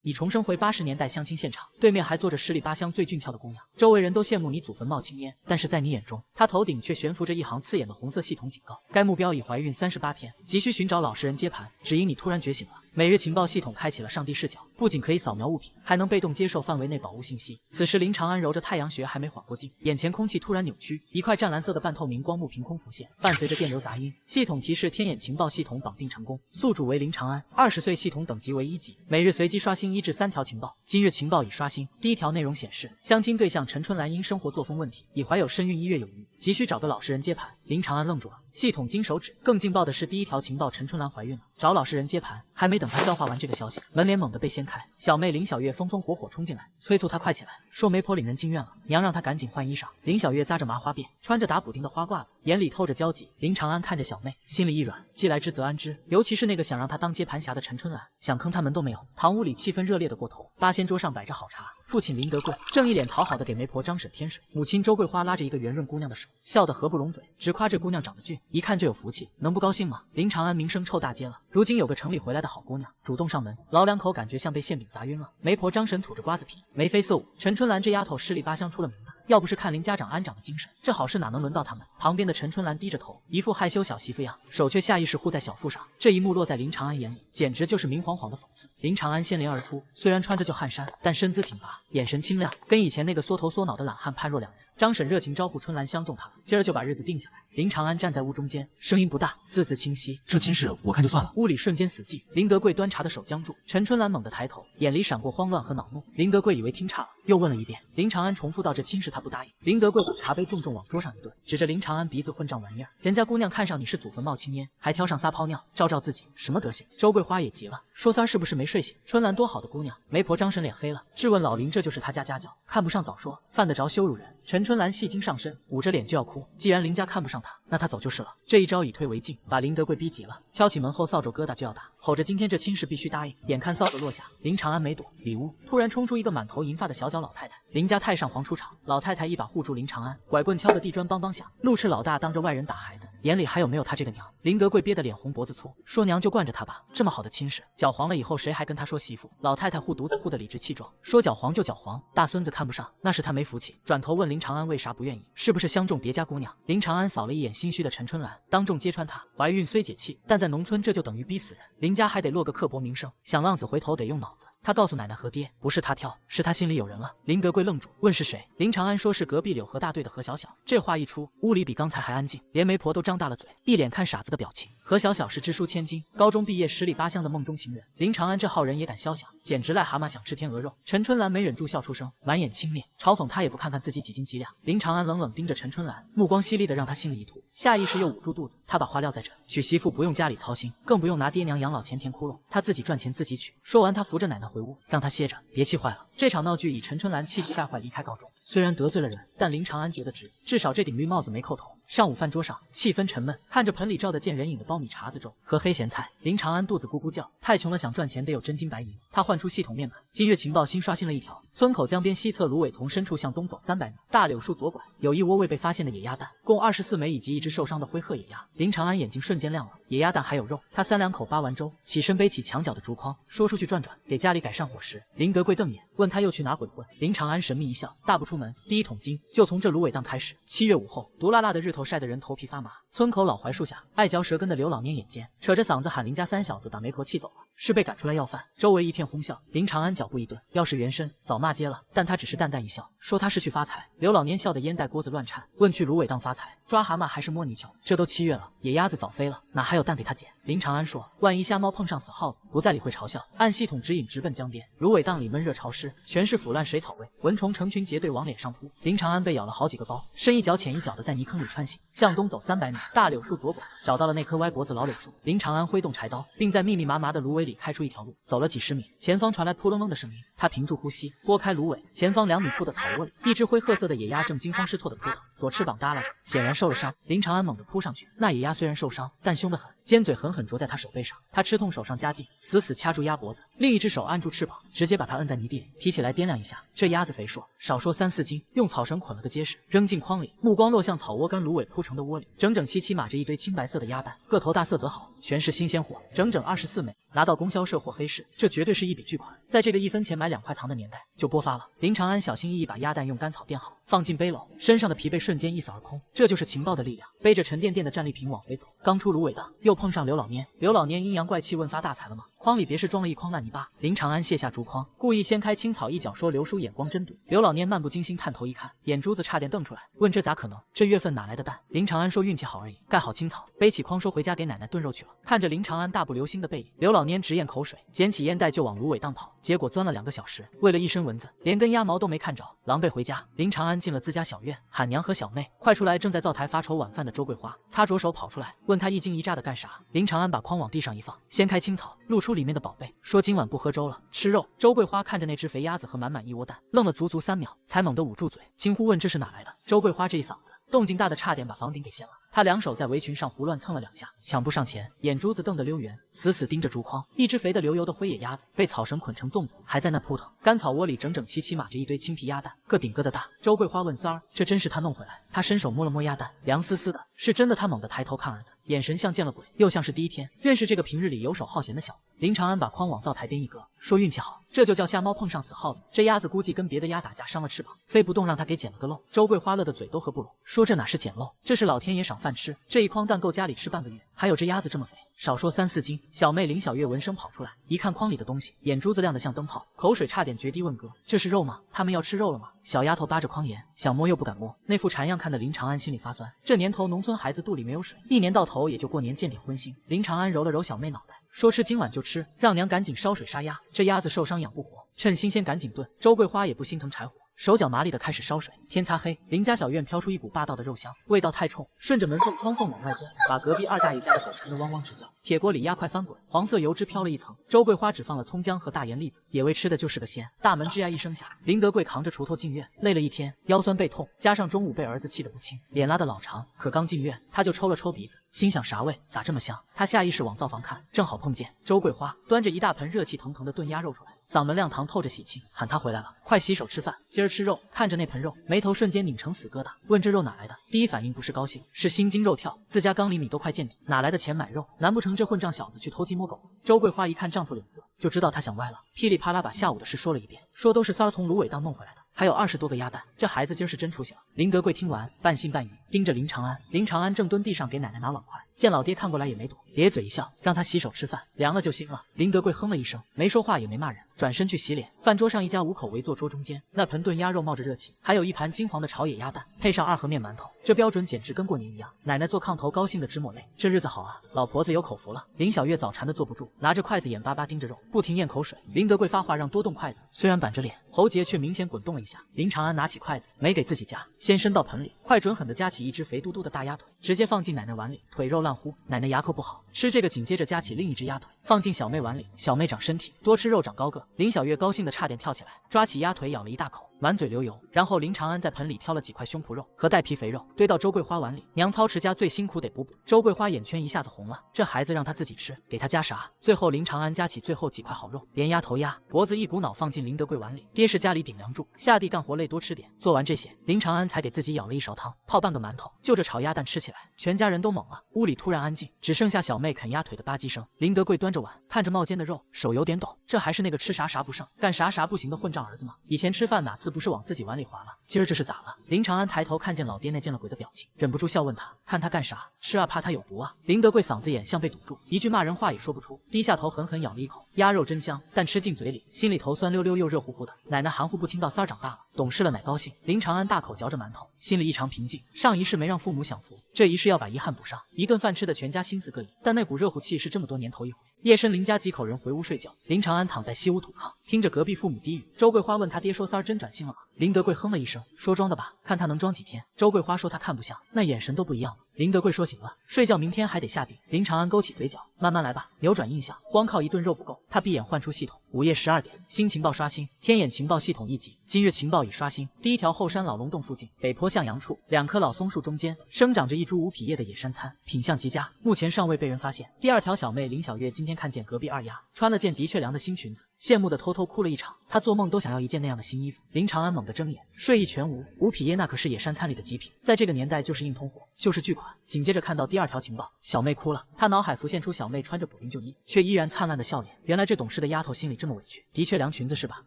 你重生回80年代相亲现场，对面还坐着十里八乡最俊俏的姑娘，周围人都羡慕你祖坟冒青烟，但是在你眼中，她头顶却悬浮着一行刺眼的红色系统警告：该目标已怀孕38天，急需寻找老实人接盘。只因你突然觉醒了，每日情报系统开启了上帝视角，不仅可以扫描物品，还能被动接受范围内宝物信息。此时林长安揉着太阳穴还没缓过劲，眼前空气突然扭曲，一块湛蓝色的半透明光幕凭空浮现，伴随着电流杂音，系统提示天眼情报系统绑定成功，宿主为林长安，20岁，系统等级为1级，每日随机刷新1至3条情报。今日情报已刷新，第1条内容显示，相亲对象陈春兰因生活作风问题，已怀有身孕1月有余，急需找个老实人接盘。林长安愣住了，系统金手指。更劲爆的是，第1条情报陈春兰怀孕了，找老实人接盘。还没等他消化完这个消息，门帘猛地被掀开，小妹林小月风风火火冲进来，催促他快起来，说媒婆领人进院了，娘让他赶紧换衣裳。林小月扎着麻花辫，穿着打补丁的花褂子，眼里透着焦急。林长安看着小妹，心里一软，既来之则安之。尤其是那个想让他当接盘侠的陈春兰，想坑他门都没有。堂屋里气氛热烈的过头，八仙桌上摆着好茶，父亲林德贵正一脸讨好的给媒婆张婶添水，母亲周桂花拉着一个圆润姑娘的手，笑得合不拢嘴，只夸这姑娘长得俊，一看就有福气，能不高兴吗？林长安名声臭大街了，如今有个城里回来的好姑娘主动上门，老两口感觉像被馅饼砸晕了。媒婆张婶吐着瓜子皮，眉飞色舞。陈春兰这丫头十里八乡出了名的，要不是看林家长安长的精神，这好事哪能轮到他们？旁边的陈春兰低着头，一副害羞小媳妇样，手却下意识护在小腹上。这一幕落在林长安眼里，简直就是明晃晃的讽刺。林长安掀帘而出，虽然穿着旧汗衫，但身姿挺拔，眼神清亮，跟以前那个缩头缩脑的懒汉判若两人。张婶热情招呼春兰相中他了，今儿就把日子定下来。林长安站在屋中间，声音不大，字字清晰。这亲事我看就算了。屋里瞬间死寂，林德贵端茶的手僵住。陈春兰猛地抬头，眼里闪过慌乱和恼怒。林德贵以为听差了，又问了一遍。林长安重复到这亲事他不答应。林德贵把茶杯重重往桌上一顿，指着林长安鼻子混账玩意儿，人家姑娘看上你是祖坟冒青烟，还挑上撒泡尿，照自己什么德行？周桂花也急了，说三儿是不是没睡醒？春兰多好的姑娘！媒婆张婶脸黑了，质问老林这就是他家家教，看不上早说，犯得着羞辱人？陈春兰戏精上身，捂着脸就要哭。既然林家看不上他，那他走就是了。这一招以退为进，把林德贵逼急了，敲起门后扫帚疙瘩就要打，吼着今天这亲事必须答应。眼看扫帚落下，林长安没躲，里屋突然冲出一个满头银发的小脚老太太。林家太上皇出场，老太太一把护住林长安，拐棍敲的地砖梆梆响，怒斥老大当着外人打孩子，眼里还有没有他这个娘？林德贵憋得脸红脖子粗，说娘就惯着他吧，这么好的亲事，搅黄了以后谁还跟他说媳妇？老太太护犊子护得理直气壮，说搅黄就搅黄，大孙子看不上，那是他没福气。转头问林长安为啥不愿意，是不是相中别家姑娘？林长安扫了一眼心虚的陈春兰，当众揭穿她怀孕虽解气，但在农村这就等于逼死人，林家还得落个刻薄名声，想浪子回头得用脑子。他告诉奶奶和爹，不是他挑，是他心里有人了。林德贵愣住，问是谁？林长安说是隔壁柳河大队的何小小。这话一出，屋里比刚才还安静，连媒婆都张大了嘴，一脸看傻子的表情。何小小是知书千金，高中毕业，十里八乡的梦中情人。林长安这号人也敢肖想，简直癞蛤蟆想吃天鹅肉。陈春兰没忍住笑出声，满眼轻蔑，嘲讽他也不看看自己几斤几两。林长安冷冷盯着陈春兰，目光犀利的让他心里一突，下意识又捂住肚子。他把话撂在这，娶媳妇不用家里操心，更不用拿爹娘养老钱填窟窿，他自己赚钱自己娶。说完，他扶着奶奶回屋，让她歇着，别气坏了。这场闹剧以陈春兰气急败坏离开告终。虽然得罪了人，但林长安觉得值，至少这顶绿帽子没扣头。上午饭桌上气氛沉闷，看着盆里照得见人影的苞米碴子粥和黑咸菜，林长安肚子咕咕叫。太穷了，想赚钱得有真金白银。他换出系统面板，今日情报新刷新了一条：村口江边西侧芦苇丛深处向东走300米，大柳树左拐有一窝未被发现的野鸭蛋，共24枚以及一只受伤的灰褐野鸭。林长安眼睛瞬间亮了，野鸭蛋还有肉。他3两口扒完粥，起身背起墙角的竹筐，说出去转转，给家里改善伙食。林德贵瞪眼问他又去哪鬼混？林长安神秘一笑，大不出门，第一桶金就从这芦苇荡开始。7月午后，毒辣辣的日头晒得人头皮发麻。村口老槐树下，爱嚼舌根的刘老年眼尖，扯着嗓子喊林家3小子把媒婆气走了，是被赶出来要饭。周围一片哄笑。林长安脚步一顿，要是原身早骂街了，但他只是淡淡一笑，说他是去发财。刘老年笑得烟袋锅子乱颤，问去芦苇荡发财，抓蛤蟆还是摸泥鳅？这都7月了，野鸭子早飞了，哪还有蛋给他捡？林长安说，万一瞎猫碰上死耗子，不再理会嘲笑，按系统指引直奔江边。芦苇荡里闷热潮湿，全是腐烂水草味，蚊虫成群结队往脸上扑。林长安被咬了好几个包，深一脚浅一脚的在泥坑里穿行，向东走300米，大柳树左拐找到了那棵歪脖子老柳树。林长安挥动柴刀，并在密密麻麻的芦苇里开出一条路。走了几十米，前方传来扑棱棱的声音，他屏住呼吸，拨开芦苇，前方2米处的草窝里，一只灰褐色的野鸭正惊慌失措的扑腾，左翅膀耷拉着，显然受了伤。林长安猛地扑上去，那野鸭虽然受伤，但凶得很，尖嘴狠狠啄在他手背上。他吃痛手上加劲，死死掐住鸭脖子，另一只手按住翅膀，直接把它摁在泥地里，提起来掂量一下，这鸭子肥硕，少说3-4斤，用草绳捆了个结实，扔进筐里。目光落向草窝干芦苇铺成的窝里，整整齐齐码着一堆青白色的鸭蛋，个头大色泽好，全是新鲜货，整整24枚。拿到供销社或黑市，这绝对是一笔巨款。在这个1分钱买2块糖的年代，就拨发了。林长安小心翼翼把鸭蛋用干草垫好，放进背篓，身上的疲惫瞬间一扫而空。这就是情报的力量。背着沉甸甸的战利品往回走，刚出芦苇荡，又碰上刘老蔫。刘老蔫阴阳怪气问发大财了吗？筐里别是装了一筐烂泥巴。林长安卸下竹筐，故意掀开青草一角，说：“刘叔眼光真毒。”刘老蔫漫不经心探头一看，眼珠子差点瞪出来，问：“这咋可能？这月份哪来的蛋？”林长安说：“运气好而已。”盖好青草，背起筐说：“回家给奶奶炖肉去了。”看着林长安大步流星的背影，刘老蔫直咽口水，捡起烟袋就往芦苇荡跑。结果钻了2个小时，为了一身蚊子，连根鸭毛都没看着，狼狈回家。林长安进了自家小院，喊娘和小妹快出来！正在灶台发愁晚饭的周桂花擦着手跑出来，问他一惊一乍的干啥。林长安把筐往地上一放，掀开青草，露出里面的宝贝，说：“今晚不喝粥了，吃肉。”周桂花看着那只肥鸭子和满满一窝蛋，愣了足足3秒，才猛地捂住嘴，惊呼问：“这是哪来的？”周桂花这一嗓子动静大的差点把房顶给掀了。他2手在围裙上胡乱蹭了2下，抢不上前，眼珠子瞪得溜圆，死死盯着竹筐。一只肥的流油的灰野鸭子被草绳捆成粽子，还在那扑腾。干草窝里整整齐齐码着一堆青皮鸭蛋，个顶个的大。周桂花问三儿：“这真是他弄回来？”他伸手摸了摸鸭蛋，凉丝丝的，是真的。他猛地抬头看儿子，眼神像见了鬼，又像是第一天认识这个平日里游手好闲的小子。林长安把筐往灶台边一搁，说：“运气好，这就叫瞎猫碰上死耗子。这鸭子估计跟别的鸭打架伤了翅膀，飞不动，让他给捡了个漏。”周桂花乐得嘴都合不拢，说：“这哪是捡漏，这是老天爷赏饭吃。这一筐蛋够家里吃半个月。还有这鸭子这么肥，少说3、4斤。”小妹林小月闻声跑出来，一看筐里的东西，眼珠子亮得像灯泡，口水差点决堤，问哥：“这是肉吗？他们要吃肉了吗？”小丫头扒着筐沿，想摸又不敢摸，那副馋样看得林长安心里发酸。这年头农村孩子肚里没有水，一年到头也就过年见点荤腥。林长安揉了揉小妹脑袋，说：“吃今晚就吃，让娘赶紧烧水杀鸭。这鸭子受伤养不活，趁新鲜赶紧炖。”周桂花也不心疼柴火，手脚麻利的开始烧水。天擦黑，林家小院飘出一股霸道的肉香，味道太冲，顺着门缝窗缝往外钻，把隔壁二大爷家的狗馋得汪汪直叫。铁锅里鸭块翻滚，黄色油脂飘了一层。周桂花只放了葱姜和大盐栗子，野味吃的就是个鲜。大门吱呀一声响，林德贵扛着锄头进院，累了一天，腰酸背痛，加上中午被儿子气得不轻，脸拉得老长。可刚进院，他就抽了抽鼻子，心想啥味，咋这么香？他下意识往灶房看，正好碰见周桂花端着一大盆热气腾腾的炖鸭肉出来，嗓门亮堂透着喜庆，喊他回来了，快洗手吃饭，今儿吃肉。看着那盆肉，眉头瞬间拧成死疙瘩，问这肉哪来的？第一反应不是高兴，是心惊肉跳。自家缸里米都快见底，哪来的钱买肉？难不成这混账小子去偷鸡摸狗？周桂花一看丈夫脸色，就知道他想歪了，噼里啪啦把下午的事说了一遍，说都是三儿从芦苇荡弄回来的，还有20多个鸭蛋，这孩子今儿是真出息了。林德贵听完，半信半疑，盯着林长安。林长安正蹲地上给奶奶拿碗筷，见老爹看过来也没躲，咧嘴一笑，让他洗手吃饭，凉了就行了。林德贵哼了一声，没说话也没骂人，转身去洗脸。饭桌上一家5口围坐桌中间，那盆炖鸭肉冒着热气，还有一盘金黄的炒野鸭蛋，配上2盒面馒头，这标准简直跟过年一样。奶奶坐炕头高兴的直抹泪，这日子好啊，老婆子有口福了。林小月早馋得坐不住，拿着筷子眼巴巴盯着肉，不停咽口水。林德贵发话让多动筷子，虽然板着脸，喉结却明显滚动了一下。林长安拿起筷子，没给自己夹，先伸到盆里，快准狠地夹起一只肥嘟嘟的大鸭腿，直接放进奶奶碗里，腿肉烂乎，奶奶牙口不好，吃这个紧接着夹起另一只鸭腿，放进小妹碗里。小妹长身体，多吃肉长高个。林小月高兴得差点跳起来，抓起鸭腿咬了一大口，满嘴流油。然后林长安在盆里挑了几块胸脯肉和带皮肥肉，堆到周桂花碗里。娘操持家最辛苦得补补。周桂花眼圈一下子红了，这孩子让她自己吃，给她加啥？最后林长安夹起最后几块好肉，连鸭头鸭脖子一股脑放进林德贵碗里。爹是家里顶梁柱，下地干活累多吃点。做完这些，林长安才给自己舀了一勺汤，泡半个馒头，就着炒鸭蛋吃起来。全家人都懵了，屋里突然安静，只剩下小妹啃鸭腿的吧唧声。林德贵端着碗，看着冒尖的肉，手有点抖。这还是那个吃啥啥不剩，干啥啥不行的混账儿子吗？以前吃饭哪次不是往自己碗里划了？今儿这是咋了？林长安抬头看见老爹那见了鬼的表情，忍不住笑问他：“看他干啥？吃啊，怕他有毒啊？”林德贵嗓子眼像被堵住，一句骂人话也说不出，低下头狠狠咬了一口。鸭肉真香，但吃进嘴里，心里头酸溜溜又热乎乎的。奶奶含糊不清道三儿长大了，懂事了乃高兴。林长安大口嚼着馒头，心里异常平静。上一世没让父母享福，这一世要把遗憾补上。一顿饭吃的全家心思各异，但那股热乎气是这么多年头一回。夜深，林家几口人回屋睡觉，林长安躺在西屋土炕，听着隔壁父母低语。周桂花问他爹说：“三儿真转性了吗？”林德贵哼了一声，说：“装的吧，看他能装几天。”周桂花说：“他看不像，那眼神都不一样了。”林德贵说：“行了，睡觉，明天还得下地。”林长安勾起嘴角，慢慢来吧，扭转印象，光靠一顿肉不够。他闭眼换出系统，午夜12点，新情报刷新，天眼情报系统1级，今日情报已刷新。第一条后山老龙洞附近，北坡向阳处，2棵老松树中间生长着一株无匹叶的野山参，品相极佳，目前尚未被人发现。第二条小妹林小月今天看见隔壁二丫穿了件的确凉的新裙子，羡慕的偷偷哭了一场。他做梦都想要一件那样的新衣服。林长安猛地睁眼，睡意全无。吴匹耶那可是野山餐里的极品，在这个年代就是硬通货，就是巨款。紧接着看到第二条情报，小妹哭了。他脑海浮现出小妹穿着补丁旧衣，却依然灿烂的笑脸。原来这懂事的丫头心里这么委屈。的确凉裙子是吧？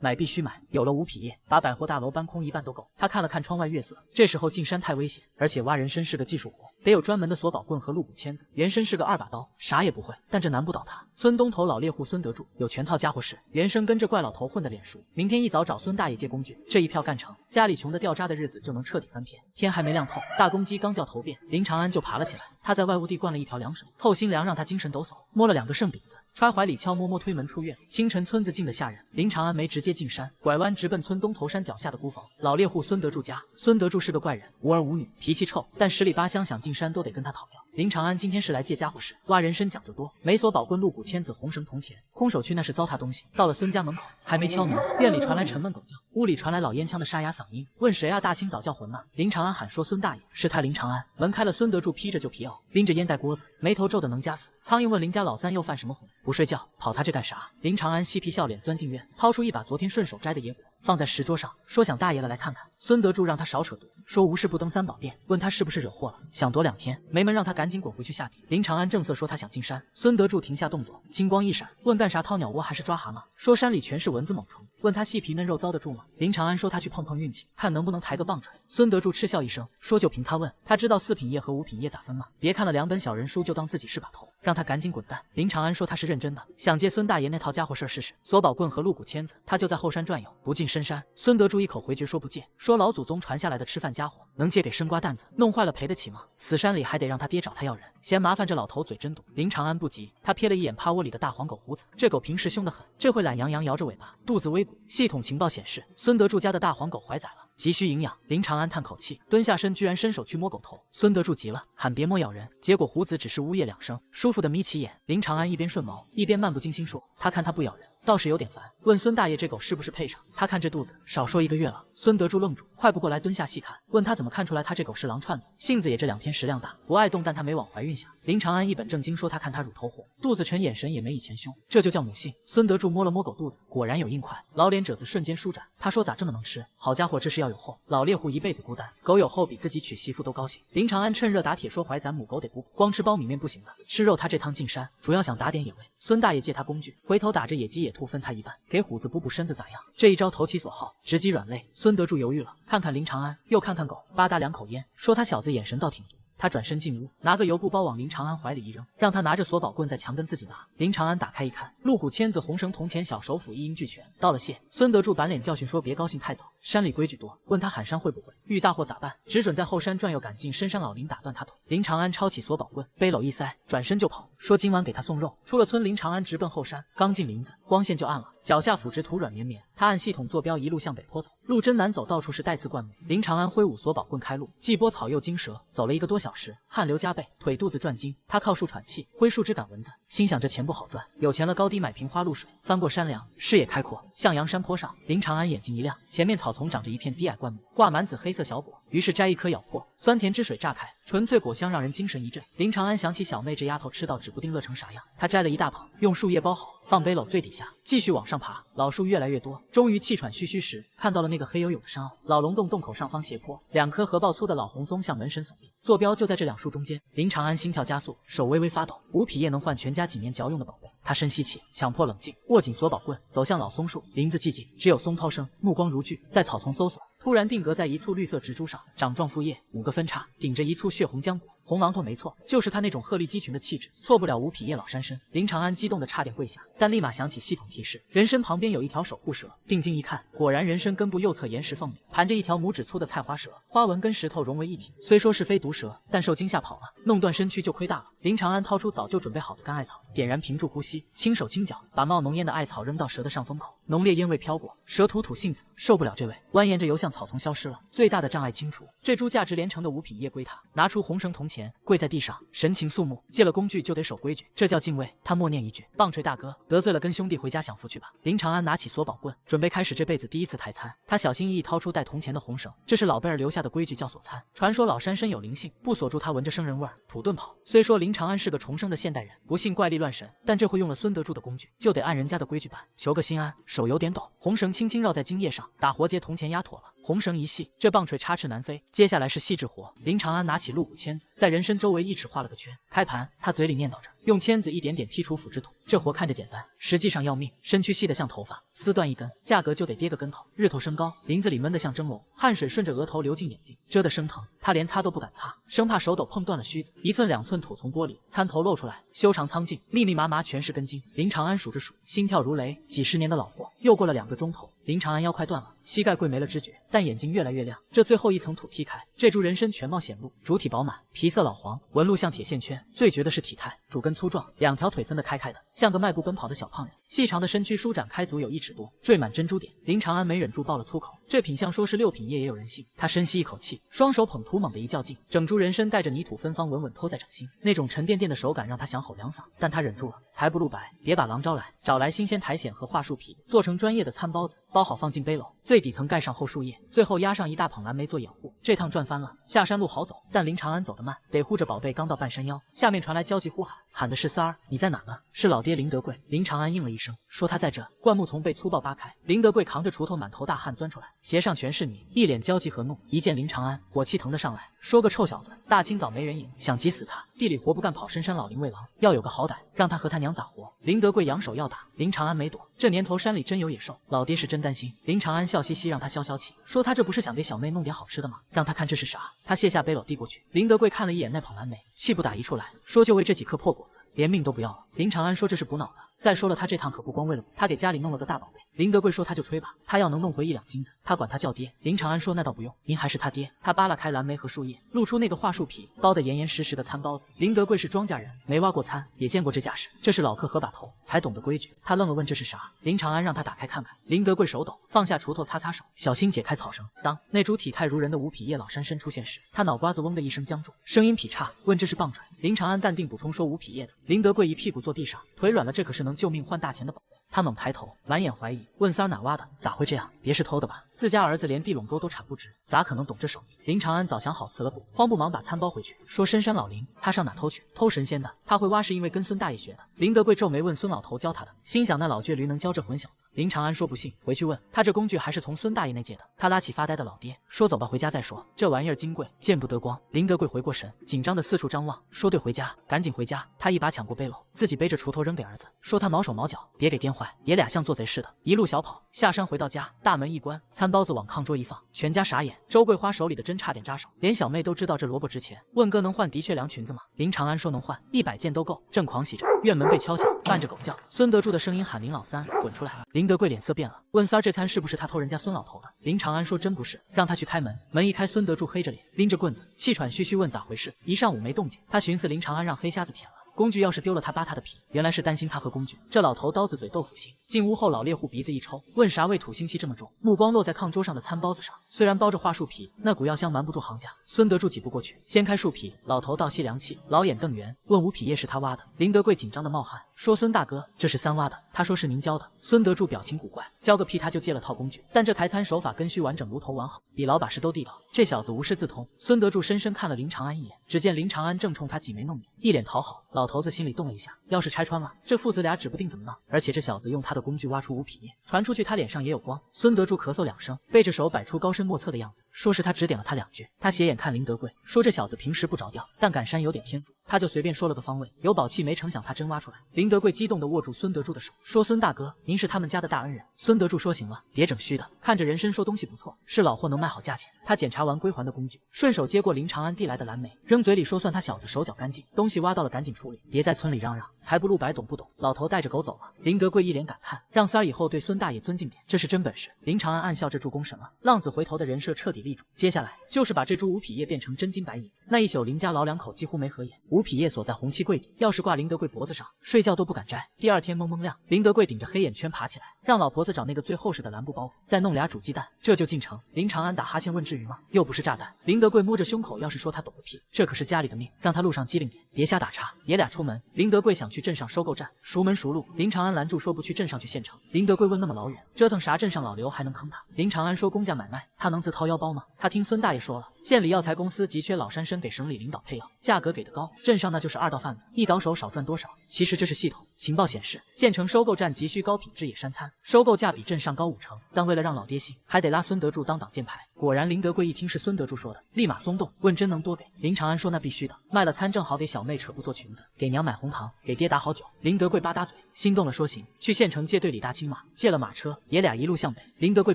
买必须买。有了吴匹耶，把百货大楼搬空一半都够。他看了看窗外月色，这时候进山太危险，而且挖人参是个技术活，得有专门的索宝棍和鹿骨签子。原参是个2把刀，啥也不会，但这难不倒他。孙东头老猎户孙德柱有全套家伙事，原参跟着怪老头混得脸熟，明天一早找孙大爷借工具，这一票干成，家里穷得掉渣的日子就能彻底翻篇。天还没亮透，大公鸡刚叫头遍，林长安就爬了起来。他在外屋地灌了一瓢凉水，透心凉让他精神抖擞，摸了2个剩饼子，揣怀里悄摸摸推门出院。清晨村子静得吓人，林长安没直接进山，拐弯直奔村东头山脚下的孤房，老猎户孙德柱家。孙德柱是个怪人，无儿无女，脾气臭，但十里八乡想进山都得跟他讨要。林长安今天是来借家伙事，挖人参讲究多，没锁宝棍、鹿骨签子、红绳铜钱，空手去那是糟蹋东西。到了孙家门口，还没敲门，院里传来沉闷狗叫，屋里传来老烟枪的沙哑嗓音，问谁啊？大清早叫魂呢？林长安喊说孙大爷，是他林长安。门开了，孙德柱披着旧皮袄，拎着烟袋锅子，眉头皱得能夹死。苍蝇问林家老三又犯什么浑？不睡觉，跑他这干啥？林长安嬉皮笑脸钻进院，掏出一把昨天顺手摘的野果，放在石桌上，说想大爷了来看看。孙德柱让他少扯犊，说无事不登三宝殿，问他是不是惹祸了，想躲2天，没门让他赶紧滚回去下地。林长安正色说他想进山，孙德柱停下动作，金光一闪，问干啥？掏鸟窝还是抓蛤蟆？说山里全是蚊子猛虫，问他细皮嫩肉遭得住吗？林长安说他去碰碰运气，看能不能抬个棒槌。孙德柱嗤笑一声，说就凭他问，他知道4品叶和5品叶咋分吗？别看了2本小人书就当自己是把头，让他赶紧滚蛋。林长安说他是认真的，想借孙大爷那套家伙事试试，索宝棍和鹿骨签子，他就在后山转悠，不进深山。孙德柱一口回绝说不借，说老祖宗传下来的吃饭家伙，能借给生瓜蛋子，弄坏了赔得起吗？死山里还得让他爹找他要人，嫌麻烦这老头嘴真毒。林长安不急，他瞥了一眼趴窝里的大黄狗胡子，这狗平时凶得很，这回懒洋洋摇着尾巴，肚子微鼓。系统情报显示，孙德柱家的大黄狗怀崽了，急需营养。林长安叹口气，蹲下身，居然伸手去摸狗头。孙德柱急了，喊别摸咬人，结果胡子只是呜咽2声，舒服的眯起眼。林长安一边顺毛，一边漫不经心说，他看他不咬人，倒是有点烦，问孙大爷这狗是不是配上？他看这肚子，少说1个月了。孙德柱愣住，快步过来蹲下细看，问他怎么看出来他这狗是狼串子？性子也这2天食量大，不爱动，但他没往怀孕想。林长安一本正经说他看他乳头火，肚子沉，眼神也没以前凶，这就叫母性。孙德柱摸了摸狗肚子，果然有硬块，老脸褶子瞬间舒展。他说咋这么能吃？好家伙，这是要有后，老猎户一辈子孤单，狗有后比自己娶媳妇都高兴。林长安趁热打铁说怀咱母狗得补补，光吃苞米面不行的，吃肉他这趟进山主要想打点野味。孙大爷借他工具，回头打着野鸡野兔分他一半，给虎子补补身子咋样？这一招投其所好，直击软肋。孙德柱犹豫了，看看林长安，又看看狗，吧嗒2口烟，说他小子眼神倒挺毒。他转身进屋，拿个油布包往林长安怀里一扔，让他拿着索宝棍在墙根自己拿。林长安打开一看，鹿骨签子、红绳铜钱、小手斧一应俱全。道了谢，孙德柱板脸教训说别高兴太早，山里规矩多。问他喊山会不会？遇大祸咋办？只准在后山转悠，赶进深山老林打断他腿。林长安抄起索宝棍，背篓一塞，转身就跑，说今晚给他送肉。出了村，林长安直奔后山，刚进林子，光线就暗了，脚下腐殖土软绵绵。他按系统坐标一路向北坡走，路真难走，到处是带刺灌木。林长安挥舞索宝棍开路，既拨草又惊蛇，走了1个多小时，汗流浃背，腿肚子转筋。他靠树喘气，挥树枝赶蚊子，心想这钱不好赚，有钱了高低买瓶花露水。翻过山梁，视野开阔，向阳山坡上，林长安眼睛一亮，前面草丛长着一片低矮灌木，挂满紫黑色小果，于是摘一颗咬破，酸甜汁水炸开，纯粹果香让人精神一振。林长安想起小妹这丫头吃到指不定乐成啥样，他摘了一大捧，用树叶包好，放背篓最底下，继续往上爬。老树越来越多，终于气喘吁吁时，看到了那个黑黝黝的山坳。老龙洞洞口上方斜坡，2棵合抱粗的老红松像门神耸立，坐标就在这2树中间。林长安心跳加速，手微微发抖。5匹叶能换全家几年嚼用的宝贝。他深吸气，强迫冷静，握紧索宝棍，走向老松树。林子寂静，只有松涛声，目光如炬，在草丛搜索。突然定格在一簇绿色植株上，长状复叶，5个分叉，顶着一簇血红浆果。红榔头没错，就是他那种鹤立鸡群的气质，错不了5匹叶老山参。林长安激动的差点跪下，但立马想起系统提示，人参旁边有一条守护蛇。定睛一看，果然人参根部右侧岩石缝里盘着一条拇指粗的菜花蛇，花纹跟石头融为一体。虽说是非毒蛇，但受惊吓跑了，弄断身躯就亏大了。林长安掏出早就准备好的干艾草，点燃屏住呼吸，轻手轻脚把冒浓烟的艾草扔到蛇的上风口，浓烈烟味飘过，蛇吐性子，受不了这味，蜿蜒着游向草丛消失了。最大的障碍清除，这株价值连城的5匹叶归他，拿出红绳铜钱。前，跪在地上，神情肃穆。借了工具就得守规矩，这叫敬畏。他默念一句：“棒槌大哥，得罪了跟兄弟回家享福去吧。”林长安拿起索宝棍，准备开始这辈子第一次抬餐。他小心翼翼掏出带铜钱的红绳，这是老辈儿留下的规矩，叫锁餐。传说老山参有灵性，不锁住它闻着生人味儿，土遁跑。虽说林长安是个重生的现代人，不信怪力乱神，但这回用了孙德柱的工具，就得按人家的规矩办，求个心安。手有点抖，红绳轻轻绕在茎叶上，打活结铜钱压妥了。红绳一系，这棒槌插翅难飞。接下来是细致活。林长安拿起鹿骨签子，在人参周围1尺画了个圈。开盘，他嘴里念叨着，用签子一点点剔除腐殖土。这活看着简单，实际上要命。身躯细得像头发，撕断一根，价格就得跌个跟头。日头升高，林子里闷得像蒸笼，汗水顺着额头流进眼睛，遮得生疼。他连擦都不敢擦，生怕手抖碰断了须子。1寸2寸土从玻璃参头露出来，修长苍劲，密密麻麻全是根筋。林长安数着数，心跳如雷。几十年的老活，又过了2个钟头，林长安腰快断了，膝盖跪没了知觉，但眼睛越来越亮。这最后一层土劈开，这株人参全貌显露，主体饱满，皮色老黄，纹路像铁线圈。最绝的是体态，主根粗壮，2条腿分得开开的，像个迈步奔跑的小胖人。细长的身躯舒展开足有1尺多，缀满珍珠点。林长安没忍住爆了粗口，这品相说是6品叶也有人信。他深吸一口气，双手捧土猛地一较劲，整株人参带着泥土芬芳稳稳偷在掌心，那种沉甸甸的手感让他想吼两嗓，但他忍住了。财不露白，别把狼招来，找来新鲜苔藓和桦树皮，做成专业的餐包子，包好放进背篓，最底层盖上厚树叶，最后压上1大捧蓝莓做掩护。这趟赚翻了。下山路好走，但林长安走得慢，得护着宝贝。刚到半山腰，下面传来焦急呼喊，喊的是三儿，你在哪呢？是老爹林德贵。林长安应了一声，说他在这。灌木丛被粗暴扒开，林德贵扛着锄头满头大汗钻出来，鞋上全是泥，一脸焦急和怒。一见林长安，火气腾得上来，说个臭小子，大清早没人影，想急死他，地里活不干跑深山老林喂狼，要有个好歹，让他和他娘咋活？林德贵扬手要打，林长安没躲。这年头山里真有野兽，老爹是真担心。林长安笑嘻嘻让他消消气，说他这不是想给小妹弄点好吃的吗？让他看这是啥。他卸下背篓递过去，林德贵看了一眼那捧蓝莓，气不打一处来，说就为这几颗破果子，连命都不要了。林长安说这是补脑的，再说了他这趟可不光为了补，他给家里弄了个大宝贝。林德贵说他就吹吧，他要能弄回1两金子，他管他叫爹。林长安说那倒不用，您还是他爹。他扒拉开蓝莓和树叶，露出那个桦树皮，包得严严实实的餐包子。林德贵是庄稼人，没挖过餐，也见过这架势，这是老客和把头，才懂得规矩。他愣了，问这是啥？林长安让他打开看看。林德贵手抖，放下锄头擦擦手，小心解开草绳。当那株体态如人的5匹叶老山参出现时，他脑瓜子嗡的一声僵住，声音劈叉，问这是棒槌。林长安淡定补充说5匹叶的。林德贵一屁股坐地上，腿软了，这可是能救命换大钱的宝贝。他猛抬头，满眼怀疑，问三儿哪挖的？咋会这样？别是偷的吧？自家儿子连地垄沟都铲不直，咋可能懂这手艺？林长安早想好辞了补，慌不忙把餐包回去，说深山老林，他上哪偷去？偷神仙的。他会挖是因为跟孙大爷学的。林德贵皱眉问孙老头教他的，心想那老倔驴能教这混小子？林长安说不信，回去问他这工具还是从孙大爷那借的。他拉起发呆的老爹，说走吧，回家再说，这玩意儿金贵，见不得光。林德贵回过神，紧张的四处张望，说对，回家，赶紧回家。他一把抢过背篓，自己背着锄头扔给儿子，说他毛手毛脚，别给颠坏。爷俩像做贼似的，一路小跑下山，回到家，大门一关，餐包子往炕桌一放，全家傻眼。周桂花手里的针差点扎手，连小妹都知道这萝卜值钱，问哥能换的确良裙子吗？林长安说能换，100件都够。正狂喜着，院门被敲响，伴着狗叫，孙德柱的声音喊林老三滚出来。林德贵脸色变了，问三儿这餐是不是他偷人家孙老头的？林长安说真不是，让他去开门。门一开，孙德柱黑着脸，拎着棍子，气喘吁吁问咋回事。一上午没动静，他寻思林长安让黑瞎子舔了。工具要是丢了，他扒他的皮，原来是担心他和工具。这老头刀子嘴豆腐心。进屋后，老猎户鼻子一抽，问啥味土腥气这么重？目光落在炕桌上的餐包子上，虽然包着桦树皮，那股药香瞒不住行家。孙德柱挤不过去，掀开树皮，老头倒吸凉气，老眼瞪圆，问5匹叶是他挖的。林德贵紧张的冒汗，说孙大哥，这是三挖的。他说是您教的。孙德柱表情古怪，教个屁，他就借了套工具，但这抬餐手法根须完整，炉头完好，比老把式都地道。这小子无师自通。孙德柱深深看了林长安一眼，只见林长安正冲他挤眉弄眼，一脸讨好。老头子心里动了一下，要是拆穿了，这父子俩指不定怎么闹。而且这小子用他的工具挖出5匹叶，传出去他脸上也有光。孙德柱咳嗽2声，背着手摆出高深莫测的样子，说是他指点了他2句。他斜眼看林德贵，说这小子平时不着调，但赶山有点天赋。他就随便说了个方位，有宝气，没成想他真挖出来。林德贵激动地握住孙德柱的手，说孙大哥，您是他们家的大恩人。孙德柱说行了，别整虚的。看着人参说东西不错，是老货，能卖好价钱。他检查完归还的工具，顺手接过林长安递来的蓝莓，扔嘴里说算他小子手脚干净，东西挖到了赶紧处理，别在村里嚷嚷，财不露白，懂不懂？老头带着狗走了。林德贵一脸感叹，让三儿以后对孙大爷尊敬点，这是真本事。林长安暗笑这助攻神了，浪子回头的人设彻底立住。接下来就是把这株吴匹叶变成真金白银。那一宿，林家老两口几乎没合眼，吴匹叶锁在红漆柜底，钥匙挂林德贵脖子上，睡觉都不敢摘。第二天蒙蒙亮，林德贵顶着黑眼圈爬起来，让老婆子找那个最厚实的蓝布包袱，再弄俩煮鸡蛋，这就进城。林长安打哈欠问至于吗？又不是炸弹。林德贵摸着胸口，要是说他懂个屁，这可是家里的命，让他路上机灵点，别瞎打岔。爷俩出门，林德贵想去镇上收购站，熟门熟路，林长安拦住说不去镇上去县城。林德贵问那么老远，折腾啥？镇上老刘还能坑他？林长安说公家买卖，他能自掏腰包吗？他听孙大爷说了，县里药材公司急缺老山参给省里领导配药，价格给的高，镇上那就是二道贩子，一倒手少赚多少。其实这是系统情报显示，县城收购站急需高品质野山参，收购价比镇上高5成，但为了让老爹信，还得拉孙德柱当挡箭牌。果然，林德贵一听是孙德柱说的，立马松动，问真能多给？林长安说那必须的，卖了参正好给小妹扯布做裙子，给娘买红糖，给爹打好酒。林德贵吧嗒嘴，心动了，说行，去县城借对李大青马，借了马车，爷俩一路向北。林德贵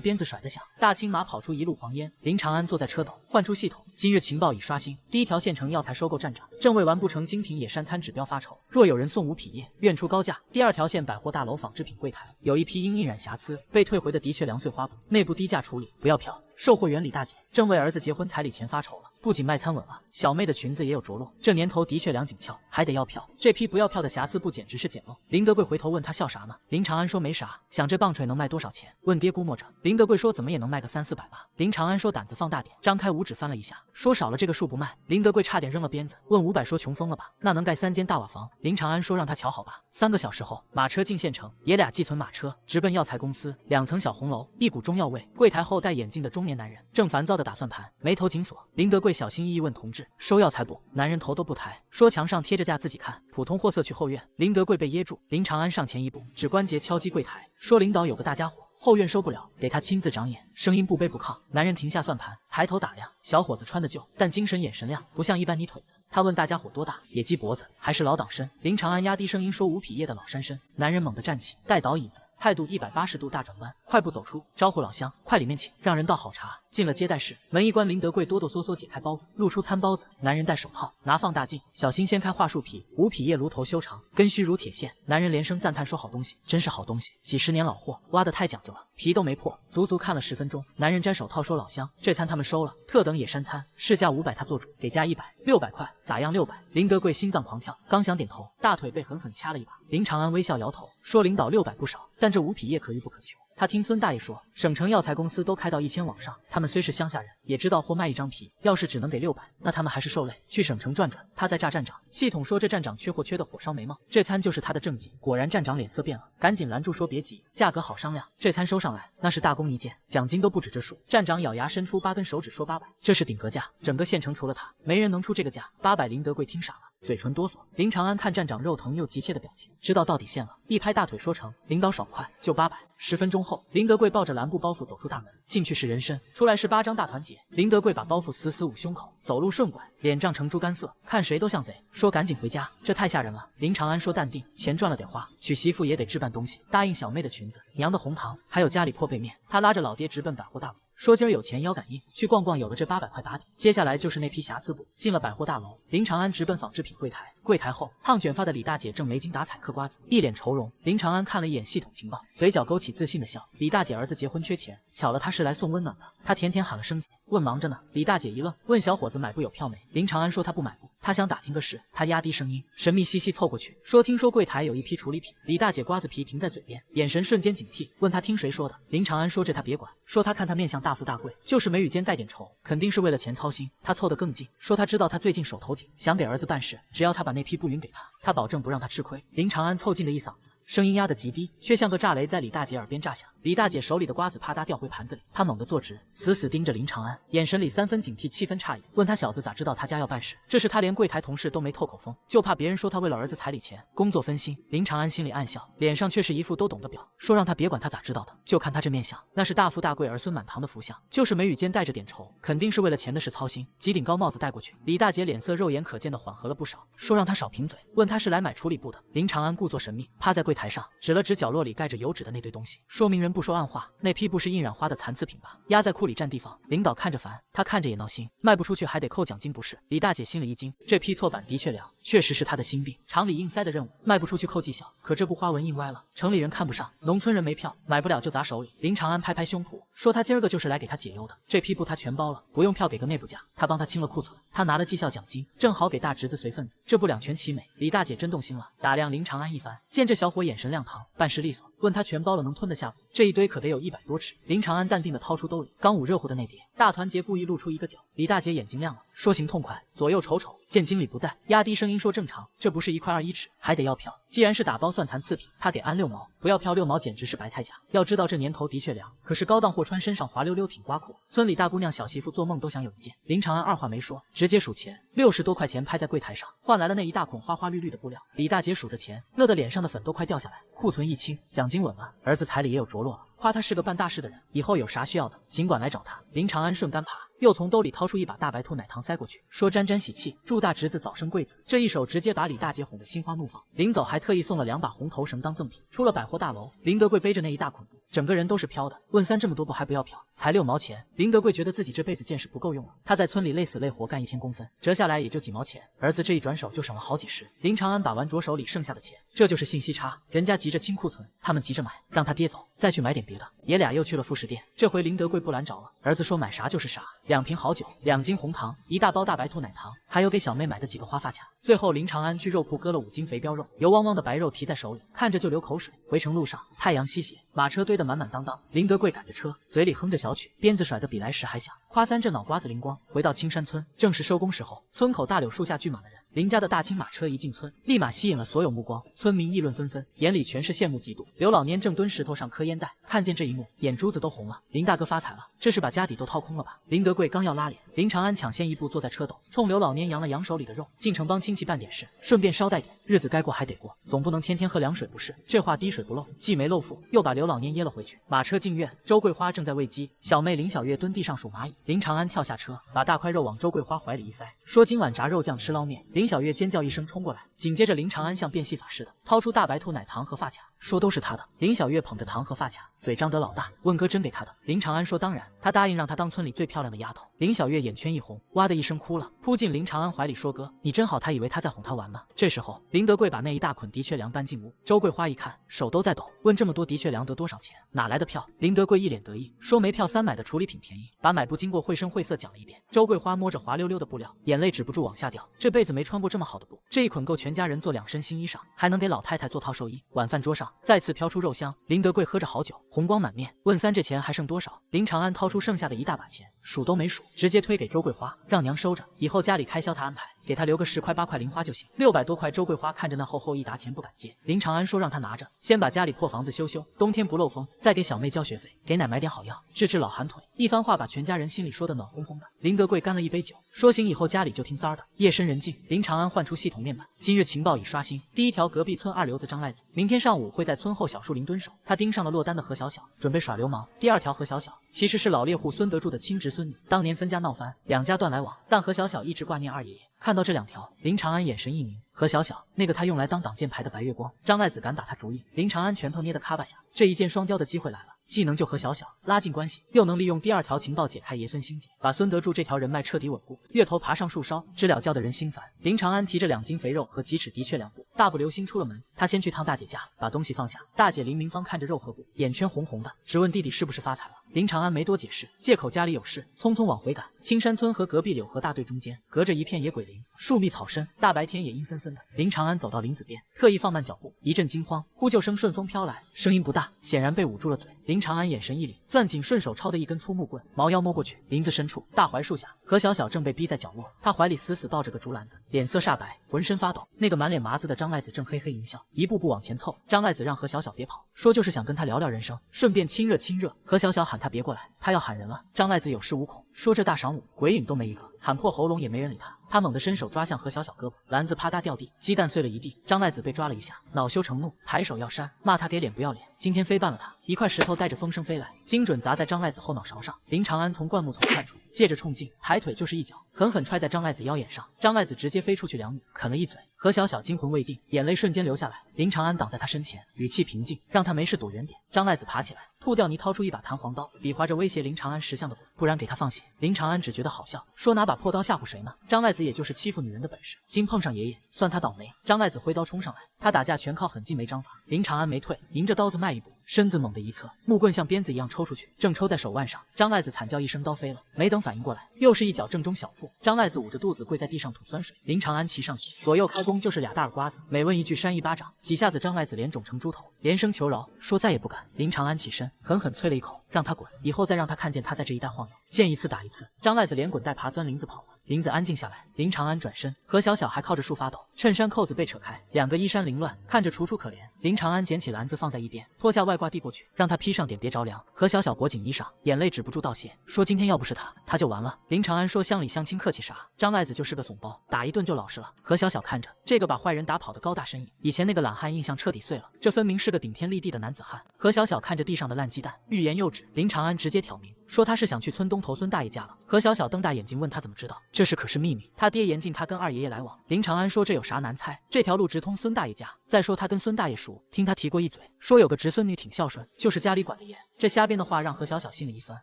鞭子甩得响，大青马跑出一路黄烟。林长安坐在车斗，换出系统，今日情报已刷新，第一条县城药材收购站长，正为完不成精品野山参指标发愁，若有人送吴匹叶，愿出高价。第二条线百货大楼纺织品柜台有一批因印染瑕疵被退回的的确良穗花布，内部低价处理，不要票。售货员李大姐正为儿子结婚彩礼钱发愁了，不仅卖餐稳了，小妹的裙子也有着落，这年头的确良紧俏，还得要票。这批不要票的瑕疵布简直是捡漏。林德贵回头问他笑啥呢？林长安说没啥，想这棒槌能卖多少钱？问爹估摸着。林德贵说怎么也能卖个300-400吧。林长安说胆子放大点，张开五指翻了一下，说少了这个数不卖。林德贵差点扔了鞭子，问500说穷疯了吧？那能盖3间大瓦房。林长安说让他瞧好吧。3个小时后，马车进县城，爷俩寄存马车，直奔药材公司。2层小红楼，一股中药味，柜台后戴眼镜的中年男人正烦躁的打算盘，眉头紧锁。林德贵小心翼翼问同志收药材不？男人头都不抬，说墙上贴着价自己看，普通货色去后院。林德贵被噎住，林长安上前一步，指关节敲击柜台，说领导有个大家伙，后院收不了，得他亲自长眼，声音不卑不亢。男人停下算盘，抬头打量，小伙子穿的旧，但精神眼神亮，不像一般泥腿子。他问大家伙多大，也鸡脖子，还是老党参？林长安压低声音说吴匹叶的老山参。男人猛地站起，带倒椅子，态度180度大转弯，快步走出，招呼老乡，快里面请，让人倒好茶。进了接待室，门一关，林德贵哆哆嗦嗦解开包袱，露出餐包子。男人戴手套，拿放大镜，小心掀开桦树皮。吴匹叶芦头修长，根须如铁线。男人连声赞叹说好东西，真是好东西，几十年老货，挖得太讲究了，皮都没破。足足看了10分钟，男人摘手套说老乡，这餐他们收了，特等野山参，市价500，他做主，给加100，600块，咋样？600。林德贵心脏狂跳，刚想点头，大腿被狠狠掐了一把。林长安微笑摇头，说领导600不少，但这吴匹叶可遇不可求。他听孙大爷说，省城药材公司都开到1000往上，他们虽是乡下人，也知道货卖一张皮，要是只能给600，那他们还是受累。去省城转转，他在炸站长，系统说这站长缺货缺的火烧眉毛，这餐就是他的政绩。果然站长脸色变了，赶紧拦住说别急，价格好商量，这餐收上来那是大功一件，奖金都不止这数。站长咬牙伸出8根手指说800，这是顶格价，整个县城除了他，没人能出这个价。800，林德贵听傻了，嘴唇哆嗦。林长安看站长肉疼又急切的表情，知道到底现了，一拍大腿说成，领导爽快，就800。10分钟后，林德贵抱着蓝布包袱走出大门，进去是人参，出来是8张大团结。林德贵把包袱死死捂胸口，走路顺拐，脸涨成猪肝色，看谁都像贼，说赶紧回家，这太吓人了。林长安说淡定，钱赚了得花，娶媳妇也得置办东西，答应小妹的裙子，娘的红糖，还有家里破背面。他拉着老爹直奔百货大楼，说今儿有钱腰杆硬，去逛逛有了这800块打底。接下来就是那批瑕疵布。进了百货大楼，林长安直奔纺织品柜台，柜台后，烫卷发的李大姐正没精打采嗑瓜子，一脸愁容。林长安看了一眼系统情报，嘴角勾起自信的笑。李大姐儿子结婚缺钱，巧了他是来送温暖的，他甜甜喊了声姐，问忙着呢。李大姐一愣，问小伙子买布有票没？林长安说他不买布，他想打听个事。他压低声音，神秘兮兮凑过去，说听说柜台有一批处理品。李大姐瓜子皮停在嘴边，眼神瞬间警惕，问他听谁说的？林长安说这他别管，说他看他面相大富大贵，就是眉宇间带点愁，肯定是为了钱操心。他凑得更近，说他知道他最近手头紧，想给儿子办事，只要他把那批布匀给他，他保证不让他吃亏。林长安凑近的一嗓子，声音压得极低，却像个炸雷在李大姐耳边炸响。李大姐手里的瓜子啪嗒掉回盘子里，她猛地坐直，死死盯着林长安，眼神里3分警惕7分诧异，问他小子咋知道他家要办事？这是他连柜台同事都没透口风，就怕别人说他为了儿子彩礼钱工作分心。林长安心里暗笑，脸上却是一副都懂的表，说让他别管他咋知道的，就看他这面相，那是大富大贵儿孙满堂的福相，就是眉宇间带着点愁，肯定是为了钱的事操心。几顶高帽子戴过去，李大姐脸色肉眼可见的缓和了不少，说让他少贫嘴，问他是来买处理布的。林长安故作神秘，趴在柜台台上，指了指角落里盖着油纸的那堆东西，说明人不说暗话，那批不是印染花的残次品吧？压在库里占地方。领导看着烦，他看着也闹心，卖不出去还得扣奖金不是？李大姐心里一惊，这批错版的确凉，确实是她的心病，厂里硬塞的任务，卖不出去扣绩效，可这部花纹印歪了，城里人看不上，农村人没票，买不了就砸手里。林长安拍拍胸脯，说他今儿个就是来给他解忧的，这批布他全包了，不用票给个内部价，他帮他清了库存，他拿了绩效奖金，正好给大侄子随份子，这不两全其美。李大姐真动心了，打量林长安一番，见这小伙眼神亮堂，办事利索，问他全包了能吞得下不？这一堆可得有100多尺。林长安淡定地掏出兜里刚捂热乎的那叠，大团结故意露出一个角。李大姐眼睛亮了，说行痛快，左右瞅瞅，见经理不在，压低声音说正常，这不是1块21尺，还得要票。既然是打包算残次品，他给安6毛，不要票6毛简直是白菜价。要知道这年头的确凉，可是高档货穿身上滑溜溜挺刮裤，村里大姑娘小媳妇做梦都想有一件。林长安二话没说，直接数钱，60多块钱拍在柜台上，换来了那一大捆花花绿绿的布料。李大姐数着钱，乐得脸上的粉都快掉下来，库存一清，奖金稳了，儿子彩礼也有着落了，夸他是个办大事的人，以后有啥需要的尽管来找他。林长安顺杆爬，又从兜里掏出一把大白兔奶糖塞过去，说沾沾喜气，祝大侄子早生贵子。这一手直接把李大姐哄得心花怒放，临走还特意送了2把红头绳当赠品。出了百货大楼，林德贵背着那一大捆布，整个人都是飘的。问三这么多布还不要票，才6毛钱。林德贵觉得自己这辈子见识不够用了，他在村里累死累活干1天工分，折下来也就几毛钱，儿子这一转手就省了好几十。林长安把玩着手里剩下的钱，这就是信息差，人家急着清库存，他们急着买，让他爹走，再去买点别的。爷俩又去了副食店，这回林德贵不拦着了，儿子说买啥就是啥，2瓶好酒，2斤红糖，1大包大白兔奶糖，还有给小妹买的几个花发卡。最后林长安去肉铺割了5斤肥膘肉，油汪汪的白肉提在手里，看着就流口水。回程路上太阳西斜，马车堆得满满当当，林德贵赶着车，嘴里哼着小曲，鞭子甩得比来时还响，夸三这脑瓜子灵光。回到青山村，正是收工时候，村口大柳树下聚满了人。林家的大青马车一进村，立马吸引了所有目光，村民议论纷纷，眼里全是羡慕嫉妒。刘老年正蹲石头上磕烟袋，看见这一幕，眼珠子都红了。林大哥发财了，这是把家底都掏空了吧？林德贵刚要拉脸，林长安抢先一步坐在车斗，冲刘老年扬了扬手里的肉，进城帮亲戚办点事，顺便捎带点，日子该过还得过，总不能天天喝凉水不是？这话滴水不漏，既没漏腹，又把刘老年噎了回去。马车进院，周桂花正在喂鸡，小妹林小月蹲地上数蚂蚁。林长安跳下车，把大块肉往周桂花怀里一塞，说今晚炸肉酱吃捞面。林小月尖叫一声冲过来，紧接着林长安像变戏法似的掏出大白兔奶糖和发卡，说都是他的。林小月捧着糖和发卡，嘴张得老大，问哥真给他的？林长安说当然，他答应让他当村里最漂亮的丫头。林小月眼圈一红，哇的一声哭了，扑进林长安怀里说哥你真好。他以为他在哄他玩呢。这时候林德贵把那一大捆的确粮搬进屋，周桂花一看手都在抖，问这么多的确粮得多少钱？哪来的票？林德贵一脸得意，说没票3买的处理品便宜，把买布经过绘声绘色讲了一遍。周桂花摸着滑溜溜的布料，眼泪止不住往下掉，这辈子没穿过这么好的布，这一捆够全家人做2身新衣裳，还能给老太太做套寿衣。晚饭桌上再次飘出肉香，林德贵喝着好酒，红光满面，问三这钱还剩多少？林长安掏出剩下的一大把钱，数都没数，直接推给周桂花，让娘收着，以后家里开销他安排，给他留个10块8块零花就行。600多块，周桂花看着那厚厚一沓钱不敢接。林长安说让他拿着，先把家里破房子修修，冬天不漏风，再给小妹交学费，给奶买点好药，治治老寒腿。一番话把全家人心里说的暖烘烘的。林德贵干了一杯酒，说行以后家里就听三儿的。夜深人静，林长安换出系统面板，今日情报已刷新，第1条隔壁村二流子张赖子，明天上午会在村后小树林蹲守，他盯上了落单的何小小，准备耍流氓。第2条何小小其实是老猎户孙德柱的亲侄孙女，当年分家闹翻，2家断来往，但何小小一直挂念二爷爷。看到这2条，林长安眼神一凝，何小小，那个他用来当挡箭牌的白月光，张赖子敢打他主意，林长安拳头捏得咔吧响，这一箭双雕的机会来了，既能救何小小拉近关系，又能利用第2条情报解开爷孙心结，把孙德柱这条人脉彻底稳固，月头爬上树梢，知了叫的人心烦。林长安提着2斤肥肉和几尺的确粮布，大步流星出了门。他先去趟大姐家，把东西放下。大姐林明芳看着肉和布，眼圈红红的，直问弟弟是不是发财了。林长安没多解释，借口家里有事，匆匆往回赶。青山村和隔壁柳河大队中间隔着一片野鬼林，树密草深，大白天也阴森森的。林长安走到林子边，特意放慢脚步，一阵惊慌，呼救声顺风飘来，声音不大，显然被捂住了嘴。林长安眼神一凛，攥紧顺手抄的一根粗木棍，猫腰摸过去。林子深处，大槐树下，何小小正被逼在角落，他怀里死死抱着个竹篮子，脸色煞白，浑身发抖。那个满脸麻子的张赖子正嘿嘿淫笑，一步步往前凑。张赖子让何小小别跑，说就是想跟他聊聊人生，顺便亲热亲热。何小小喊他别过来，他要喊人了。张赖子有恃无恐，说这大晌午鬼影都没一个，喊破喉咙也没人理他。他猛地伸手抓向何小小胳膊，篮子啪嗒掉地，鸡蛋碎了一地。张赖子被抓了一下，恼羞成怒，抬手要扇，骂他给脸不要脸。今天非办了他！一块石头带着风声飞来，精准砸在张赖子后脑勺上。林长安从灌木丛窜出，借着冲劲，抬腿就是一脚，狠狠踹在张赖子腰眼上。张赖子直接飞出去2米，啃了一嘴。何小小惊魂未定，眼泪瞬间流下来。林长安挡在他身前，语气平静，让他没事躲远点。张赖子爬起来，吐掉泥，掏出一把弹簧刀，比划着威胁林长安识相的滚，不然给他放血。林长安只觉得好笑，说拿把破刀吓唬谁呢？张赖子也就是欺负女人的本事，今碰上爷爷，算他倒霉。张赖子挥刀冲上来，他打架全靠狠劲没章法。林长安没退，迎着刀子迈一步，身子猛地一侧，木棍像鞭子一样抽出去，正抽在手腕上。张赖子惨叫一声，刀飞了。没等反应过来，又是一脚正中小腹。张赖子捂着肚子跪在地上吐酸水。林长安骑上去，左右开弓就是俩大耳刮子，每问一句扇一巴掌。几下子张赖子脸肿成猪头，连声求饶，说再也不敢。林长安起身，狠狠啐了一口，让他滚，以后再让他看见他在这一带晃悠，见一次打一次。张赖子连滚带爬钻林子跑了。林子安静下来，林长安转身，何小小还靠着树发抖，衬衫扣子被扯开，两个衣衫凌乱，看着楚楚可怜。林长安捡起篮子放在一边，脱下外褂递过去，让他披上点别着凉。何小小裹紧衣裳，眼泪止不住道谢，说今天要不是他就完了。林长安说乡里乡亲客气啥，张赖子就是个怂包，打一顿就老实了。何小小看着这个把坏人打跑的高大身影，以前那个懒汉印象彻底碎了，这分明是个顶天立地的男子汉。何小小看着地上的烂鸡蛋，欲言又止。林长安直接挑明，说他是想去村东头孙大爷家了。何小小瞪大眼睛问他怎么知道，这事可是秘密，他爹严禁他跟二爷爷来往。林长安说这有啥难猜，这条路直通孙大爷家，再说他跟孙大爷熟，听他提过一嘴，说有个侄孙女挺孝顺，就是家里管得严。这瞎编的话让何小小心里一酸，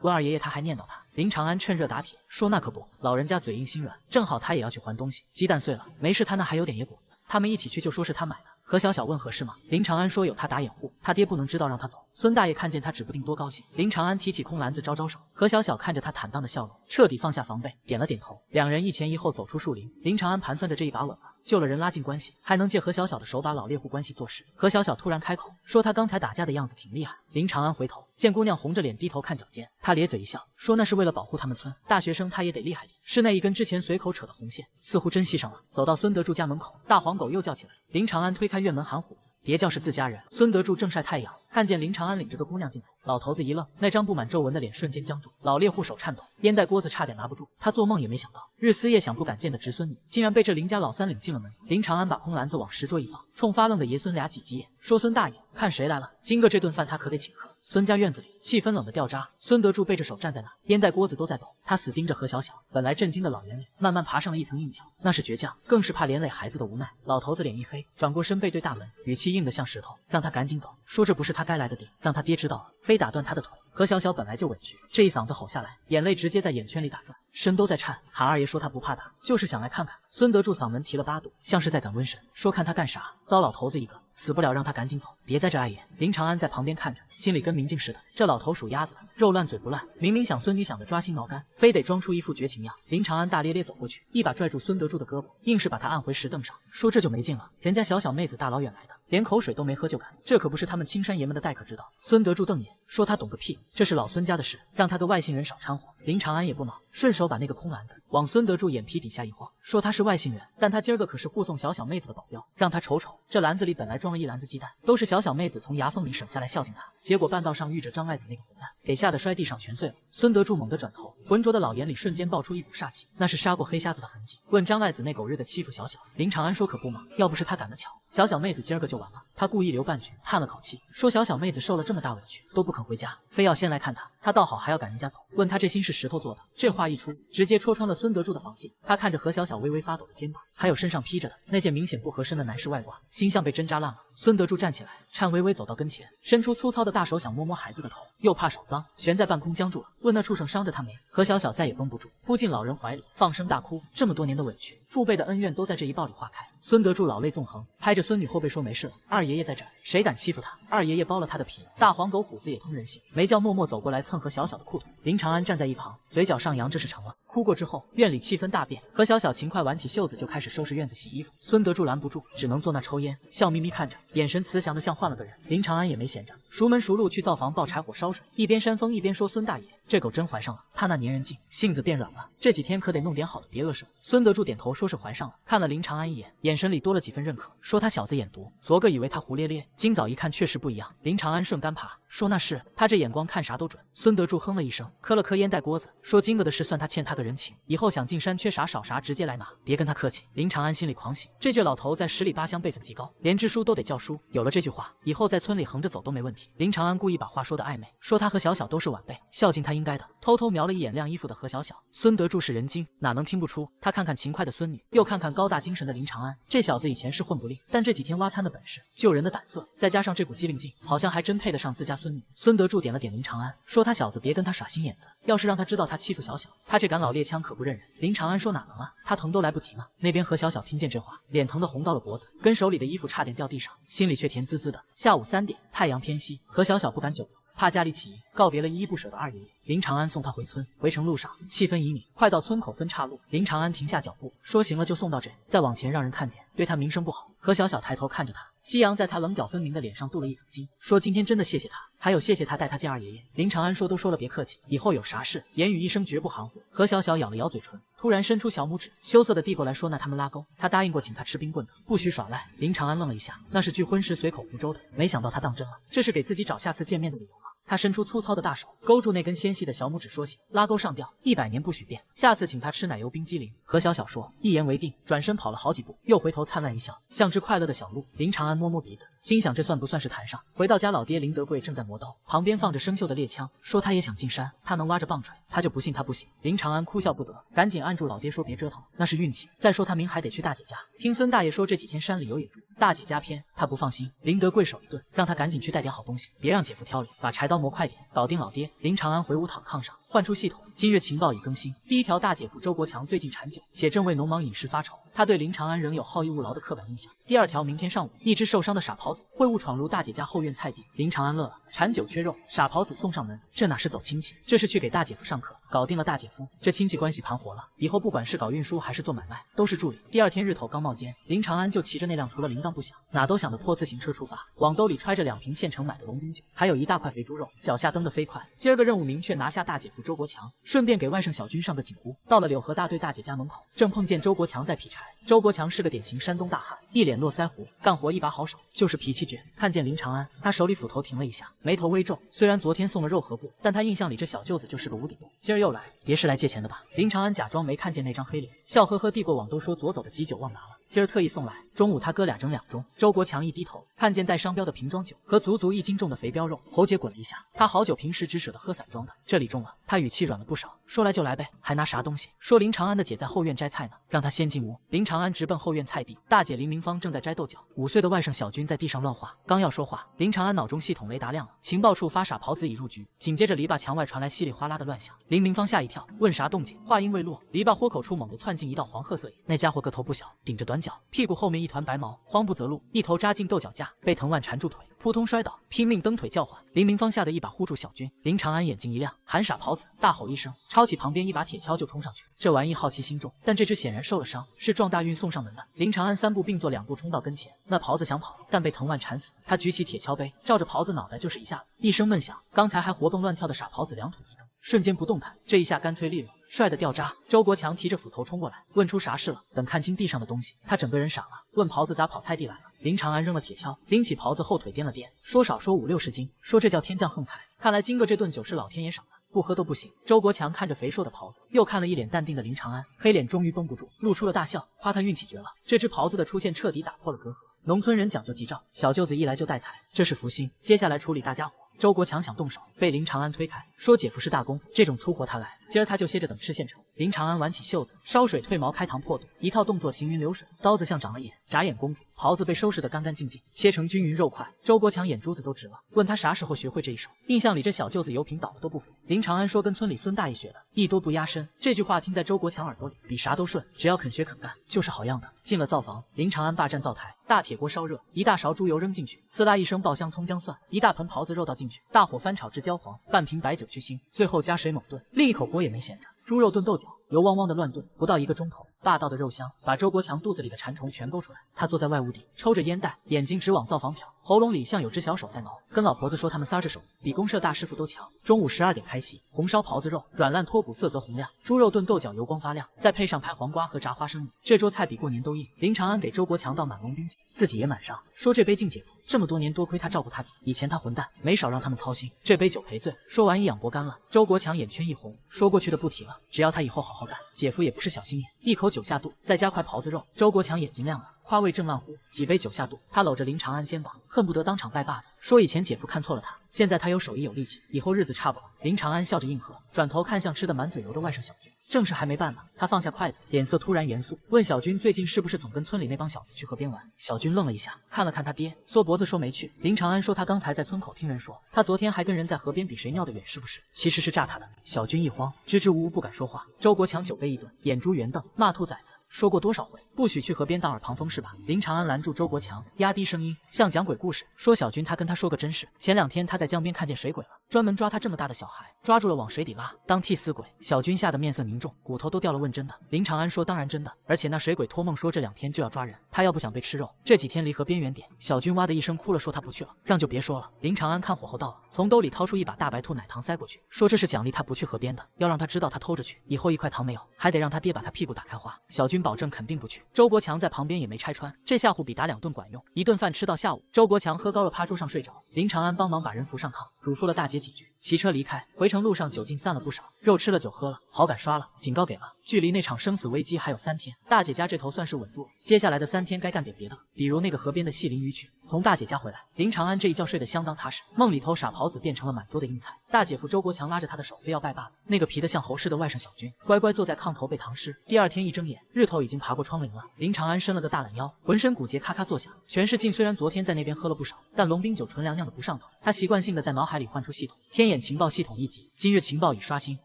问二爷爷他还念叨他。林长安趁热打铁，说那可不，老人家嘴硬心软，正好他也要去还东西，鸡蛋碎了没事，他那还有点野果子，他们一起去就说是他买的。何小小问合适吗？林长安说有他打掩护，他爹不能知道让他走。孙大爷看见他指不定多高兴。林长安提起空篮子招招手，何小小看着他坦荡的笑容，彻底放下防备，点了点头。两人一前一后走出树林。林长安盘算着这一把稳了，救了人拉近关系，还能借何小小的手把老猎户关系做事。何小小突然开口说他刚才打架的样子挺厉害。林长安回头见姑娘红着脸低头看脚尖，他咧嘴一笑说那是为了保护他们村大学生，他也得厉害点。是那一根之前随口扯的红线，似乎真系上了。走到孙德柱家门口，大黄狗又叫起来。林长安推开院门喊虎子，别叫是自家人。孙德柱正晒太阳，看见林长安领着个姑娘进来，老头子一愣，那张布满皱纹的脸瞬间僵住。老猎户手颤抖，烟袋锅子差点拿不住。他做梦也没想到，日思夜想不敢见的侄孙女，竟然被这林家老三领进了门。林长安把空篮子往石桌一放，冲发愣的爷孙俩挤挤眼，说孙大爷，看谁来了？今个这顿饭他可得请客。孙家院子里气氛冷得掉渣，孙德柱背着手站在那，烟袋锅子都在抖。他死盯着何小小，本来震惊的老眼里慢慢爬上了一层硬壳，那是倔强，更是怕连累孩子的无奈。老头子脸一黑，转过身背对大门，语气硬得像石头，让他赶紧走，说这不是他该来的地，让他爹知道了，非打断他的腿。何小小本来就委屈，这一嗓子吼下来，眼泪直接在眼圈里打转，身都在颤，喊二爷说他不怕打，就是想来看看。孙德柱嗓门提了8度，像是在赶瘟神，说看他干啥，糟老头子一个，死不了让他赶紧走，别在这碍眼。林长安在旁边看着，心里跟明镜似的，这老头属鸭子的，肉烂嘴不烂，明明想孙女想得抓心挠肝，非得装出一副绝情样。林长安大咧咧走过去，一把拽住孙德柱的胳膊，硬是把他按回石凳上，说这就没劲了，人家小小妹子大老远来的，连口水都没喝就赶，这可不是他们青山爷们的待客之道。孙德柱瞪眼说他懂个屁，这是老孙家的事，让他个外姓人少掺和。林长安也不恼，顺手把那个空篮子往孙德柱眼皮底下一晃，说他是外姓人，但他今儿个可是护送小小妹子的保镖，让他瞅瞅，这篮子里本来装了一篮子鸡蛋，都是小小妹子从牙缝里省下来孝敬他，结果半道上遇着张赖子那个混蛋，给吓得摔地上全碎了。孙德柱猛地转头，浑浊的老眼里瞬间爆出一股煞气，那是杀过黑瞎子的痕迹。问张赖子那狗日的欺负小小，林长安说可不嘛，要不是他赶得巧，小小妹子今儿个就完了。他故意留半句，叹了口气，说小小妹子受了这么大委屈都不肯回家，非要先来看他，他倒好还要赶人家走，问他这心是石头做的。这话一出，直接戳穿了孙德柱的防线。他看着何小小微微发抖的肩膀，还有身上披着的那件明显不合身的男士外褂，心像被针扎烂了。孙德柱站起来，颤巍巍走到跟前，伸出粗糙的大手想摸摸孩子的头，又怕手脏，悬在半空僵住了，问那畜生伤着他没？何小小再也绷不住，扑进老人怀里，放声大哭。这么多年的委屈，父辈的恩怨都在这一抱里化开。孙德柱老泪纵横，拍着孙女后背说没事了，二爷爷在这儿，谁敢欺负他，二爷爷剥了他的皮。大黄狗虎子也通人性，没叫默默走过来蹭何小小的裤腿。林长安站在一旁，嘴角上扬，这是成了。哭过之后，院里气氛大变，何小小勤快挽起袖子就开始收拾院子洗衣服。孙德柱拦不住，只能坐那抽烟，笑眯眯看着，眼神慈祥的像换了个人。林长安也没闲着，熟门熟路去灶房抱柴火烧水，一边扇风一边说孙大爷，这狗真怀上了。他那粘人劲，性子变软了，这几天可得弄点好的，别饿死我。孙德柱点头说是怀上了，看了林长安一眼，眼神里多了几分认可，说他小子眼毒，昨个以为他胡咧咧，今早一看确实不一样。林长安顺杆爬，说那是，他这眼光看啥都准。孙德柱哼了一声，磕了磕烟袋锅子，说今个的事算他欠他个人情，以后想进山缺啥少啥直接来拿，别跟他客气。林长安心里狂喜，这倔老头在10里8乡辈分极高，连支书都得叫叔，有了这句话，以后在村里横着走都没问题。林长安故意把话说得暧昧，说他和小小都是晚辈，孝敬他应该的，偷偷瞄了一眼晾衣服的何小小。孙德柱是人精，哪能听不出？他看看勤快的孙女，又看看高大精神的林长安，这小子以前是混不吝，但这几天挖滩的本事，救人的胆色，再加上这股机灵劲，好像还真配得上自家孙女。孙德柱点了点林长安，说他小子别跟他耍心眼子，要是让他知道他欺负小小，他这杆老猎枪可不认人。林长安说哪能啊，他疼都来不及呢。那边何小小听见这话，脸疼得红到了脖子，跟手里的衣服差点掉地上，心里却甜滋滋的。下午3点，太阳偏西，何小小不敢久留，怕家里起疑，告别了依依不舍的二爷爷。林长安送他回村，回程路上气氛旖旎，快到村口分岔路，林长安停下脚步，说行了就送到这，再往前让人看见，对他名声不好。何小小抬头看着他，夕阳在他棱角分明的脸上镀了一层金，说今天真的谢谢他，还有谢谢他带他见二爷爷。林长安说都说了别客气，以后有啥事言语一声绝不含糊。何小小咬了咬嘴唇，突然伸出小拇指，羞涩的递过来说那他们拉钩，他答应过请他吃冰棍的，不许耍赖。林长安愣了一下，那是聚婚时随口胡诌的，没想到他当真了，这是给自己找下次见面的理由吗？他伸出粗糙的大手，勾住那根纤细的小拇指，说行，拉钩上吊，100年不许变，下次请他吃奶油冰激凌。何小小说，一言为定，转身跑了好几步，又回头灿烂一笑，像只快乐的小鹿。林长安摸摸鼻子，心想这算不算是谈上？回到家，老爹林德贵正在磨刀，旁边放着生锈的猎枪，说他也想进山，他能挖着棒槌，他就不信他不行。林长安哭笑不得，赶紧按住老爹说别折腾，那是运气。再说他明还得去大姐家，听孙大爷说这几天山里有野猪，大姐家偏，他不放心。林德贵手一顿，让他赶紧去带点好东西，别让姐夫挑理，把柴刀磨快点，搞定老爹。林长安回屋躺炕上，换出系统，今日情报已更新。第一条，大姐夫周国强最近馋酒，且正为农忙饮食发愁，他对林长安仍有好逸恶劳的刻板印象。第二条，明天上午，一只受伤的傻狍子会误闯入大姐家后院菜地。林长安乐了，馋酒缺肉，傻狍子送上门，这哪是走亲戚，这是去给大姐夫上课。搞定了大姐夫，这亲戚关系盘活了，以后不管是搞运输还是做买卖，都是助理。第二天日头刚冒尖，林长安就骑着那辆除了铃铛不响哪都响的破自行车出发，往兜里揣着2瓶现成买的龙冰酒，还有一大块肥猪肉，脚下蹬得飞快。今儿个任务明确，拿下大姐夫周国强，顺便给外甥小军上个警呼。到了柳河大队大姐家门口，正碰见周国强在劈柴。周国强是个典型山东大汉，一脸络腮胡，干活一把好手，就是脾气倔。看见林长安，他手里斧头停了一下，眉头微皱。虽然昨天送了肉和布，但他印象里这小舅子就是个无底洞，今儿又来，别是来借钱的吧？林长安假装没看见那张黑脸，笑呵呵递过往都说左走的急酒忘拿了，今儿特意送来，中午他哥俩整2盅。周国强一低头，看见带商标的瓶装酒和足足1斤重的肥膘肉，喉结滚了一下。他好酒平时只舍得喝散装的，这里中了，他语气软了不少，说来就来呗，还拿啥东西？说林长安的姐在后院摘菜呢，让他先进屋。林长安直奔后院菜地，大姐林明芳正在摘豆角，5岁的外甥小军在地上乱画。刚要说话，林长安脑中系统雷达亮了，情报处发傻狍子已入局。紧接着篱笆墙外传来稀里哗啦的乱响，林明芳吓一跳，问啥动静？话音未落，篱笆豁口处猛地窜进一道黄褐色影，那家伙个头不小，顶着短脚，屁股后面一团白毛，慌不择路，一头扎进豆角架，被藤蔓缠住腿，扑通摔倒，拼命蹬腿叫唤。林明芳吓得一把护住小军，林长安眼睛一亮，喊傻狍子，大吼一声，抄起旁边一把铁锹就冲上去。这玩意好奇心重，但这只显然受了伤，是撞大运送上门的。林长安3步并作2步冲到跟前，那狍子想跑，但被藤蔓缠死。他举起铁锹背，照着狍子脑袋就是一下子，一声闷响，刚才还活蹦乱跳的傻狍子2腿一蹬，瞬间不动弹，这一下干脆利落，帅得掉渣。周国强提着斧头冲过来，问出啥事了。等看清地上的东西，他整个人傻了，问狍子咋跑菜地来了。林长安扔了铁锹，拎起狍子后腿掂了掂，说少说50-60斤，说这叫天降横财。看来今个这顿酒是老天爷赏的，不喝都不行。周国强看着肥硕的狍子，又看了一脸淡定的林长安，黑脸终于绷不住，露出了大笑，夸他运气绝了。这只狍子的出现彻底打破了隔阂。农村人讲究吉兆，小舅子一来就带财，这是福星。接下来处理大家伙。周国强想动手，被林长安推开，说姐夫是大功，这种粗活他来，今儿他就歇着等吃现成。林长安挽起袖子，烧水退毛开膛破肚，一套动作行云流水，刀子像长了眼，眨眼功夫，狍子被收拾得干干净净，切成均匀肉块。周国强眼珠子都直了，问他啥时候学会这一手。印象里这小舅子油瓶倒了都不服。林长安说跟村里孙大爷学的，艺多不压身。这句话听在周国强耳朵里，比啥都顺，只要肯学肯干，就是好样的。进了灶房，林长安霸占灶台，大铁锅烧热，一大勺猪油扔进去，呲啦一声爆香葱姜蒜，一大盆狍子肉倒进去，大火翻炒至焦黄，半瓶白酒去腥，最后加水猛炖，另一口锅也没闲着，猪肉炖豆角，油汪汪的乱炖，不到1个钟头，霸道的肉香把周国强肚子里的馋虫全勾出来。他坐在外屋顶，抽着烟袋，眼睛直往灶房瞟，喉咙里像有只小手在挠。跟老婆子说他们仨这手艺比公社大师傅都强。中午12点开席，红烧狍子肉，软烂脱骨，色泽红亮；猪肉炖豆角，油光发亮，再配上拍黄瓜和炸花生米，这桌菜比过年都硬。林长安给周国强倒满龙冰酒，自己也满上，说这杯敬姐夫，这么多年多亏他照顾他弟，以前他混蛋，没少让他们操心，这杯酒赔罪。说完一仰脖干了。周国强眼圈一红，说过去的不提了，只要他以后好好干，姐夫也不是小心眼。一口酒下肚，再加块狍子肉，周国强眼睛亮了。夸味正烂乎，几杯酒下肚，他搂着林长安肩膀，恨不得当场拜把子，说以前姐夫看错了他，现在他有手艺有力气，以后日子差不了。林长安笑着应和，转头看向吃得满嘴油的外甥小军，正事还没办呢。他放下筷子，脸色突然严肃，问小军最近是不是总跟村里那帮小子去河边玩？小军愣了一下，看了看他爹，缩脖子说没去。林长安说他刚才在村口听人说，他昨天还跟人在河边比谁尿得远，是不是？其实是诈他的。小军一慌，支支吾吾不敢说话。周国强酒杯一顿，眼珠圆瞪，骂兔崽子。说过多少回，不许去河边当耳旁风是吧？林长安拦住周国强，压低声音，像讲鬼故事，说小军他跟他说个真事，前2天他在江边看见水鬼了，专门抓他这么大的小孩，抓住了往水底拉，当替死鬼。小军吓得面色凝重，骨头都掉了，问真的？林长安说当然真的，而且那水鬼托梦说这2天就要抓人，他要不想被吃肉，这几天离河边远点。小军哇的一声哭了，说他不去了，让就别说了。林长安看火候到了，从兜里掏出一把大白兔奶糖塞过去，说这是奖励他不去河边的，要让他知道他偷着去，以后1块糖没有，还得让他爹把他屁股打开花。小军保证肯定不去。周国强在旁边也没拆穿，这吓唬比打2顿管用。1顿饭吃到下午，周国强喝高了，趴桌上睡着。林长安帮忙把人扶上炕，嘱咐了大姐几句，骑车离开。回程路上酒劲散了不少，肉吃了酒喝了，好感刷了，警告给了。距离那场生死危机还有3天，大姐家这头算是稳住了。接下来的3天该干点别的，比如那个河边的戏林鱼去。从大姐家回来，林长安这一觉睡得相当踏实，梦里头傻狍子变成了满桌的硬菜。大姐夫周国强拉着他的手，非要拜把子。那个皮得像猴似的外甥小军，乖乖坐在炕头背唐诗。第2天一睁眼，日头已经爬过窗棂了。林长安伸了个大懒腰，浑身骨节咔咔作响。全世镜虽然昨天在那边喝了不少，但龙冰酒纯粮酿的不上头。他习惯性的在脑海里唤出系统，天眼情报系统1级，今日情报已刷新。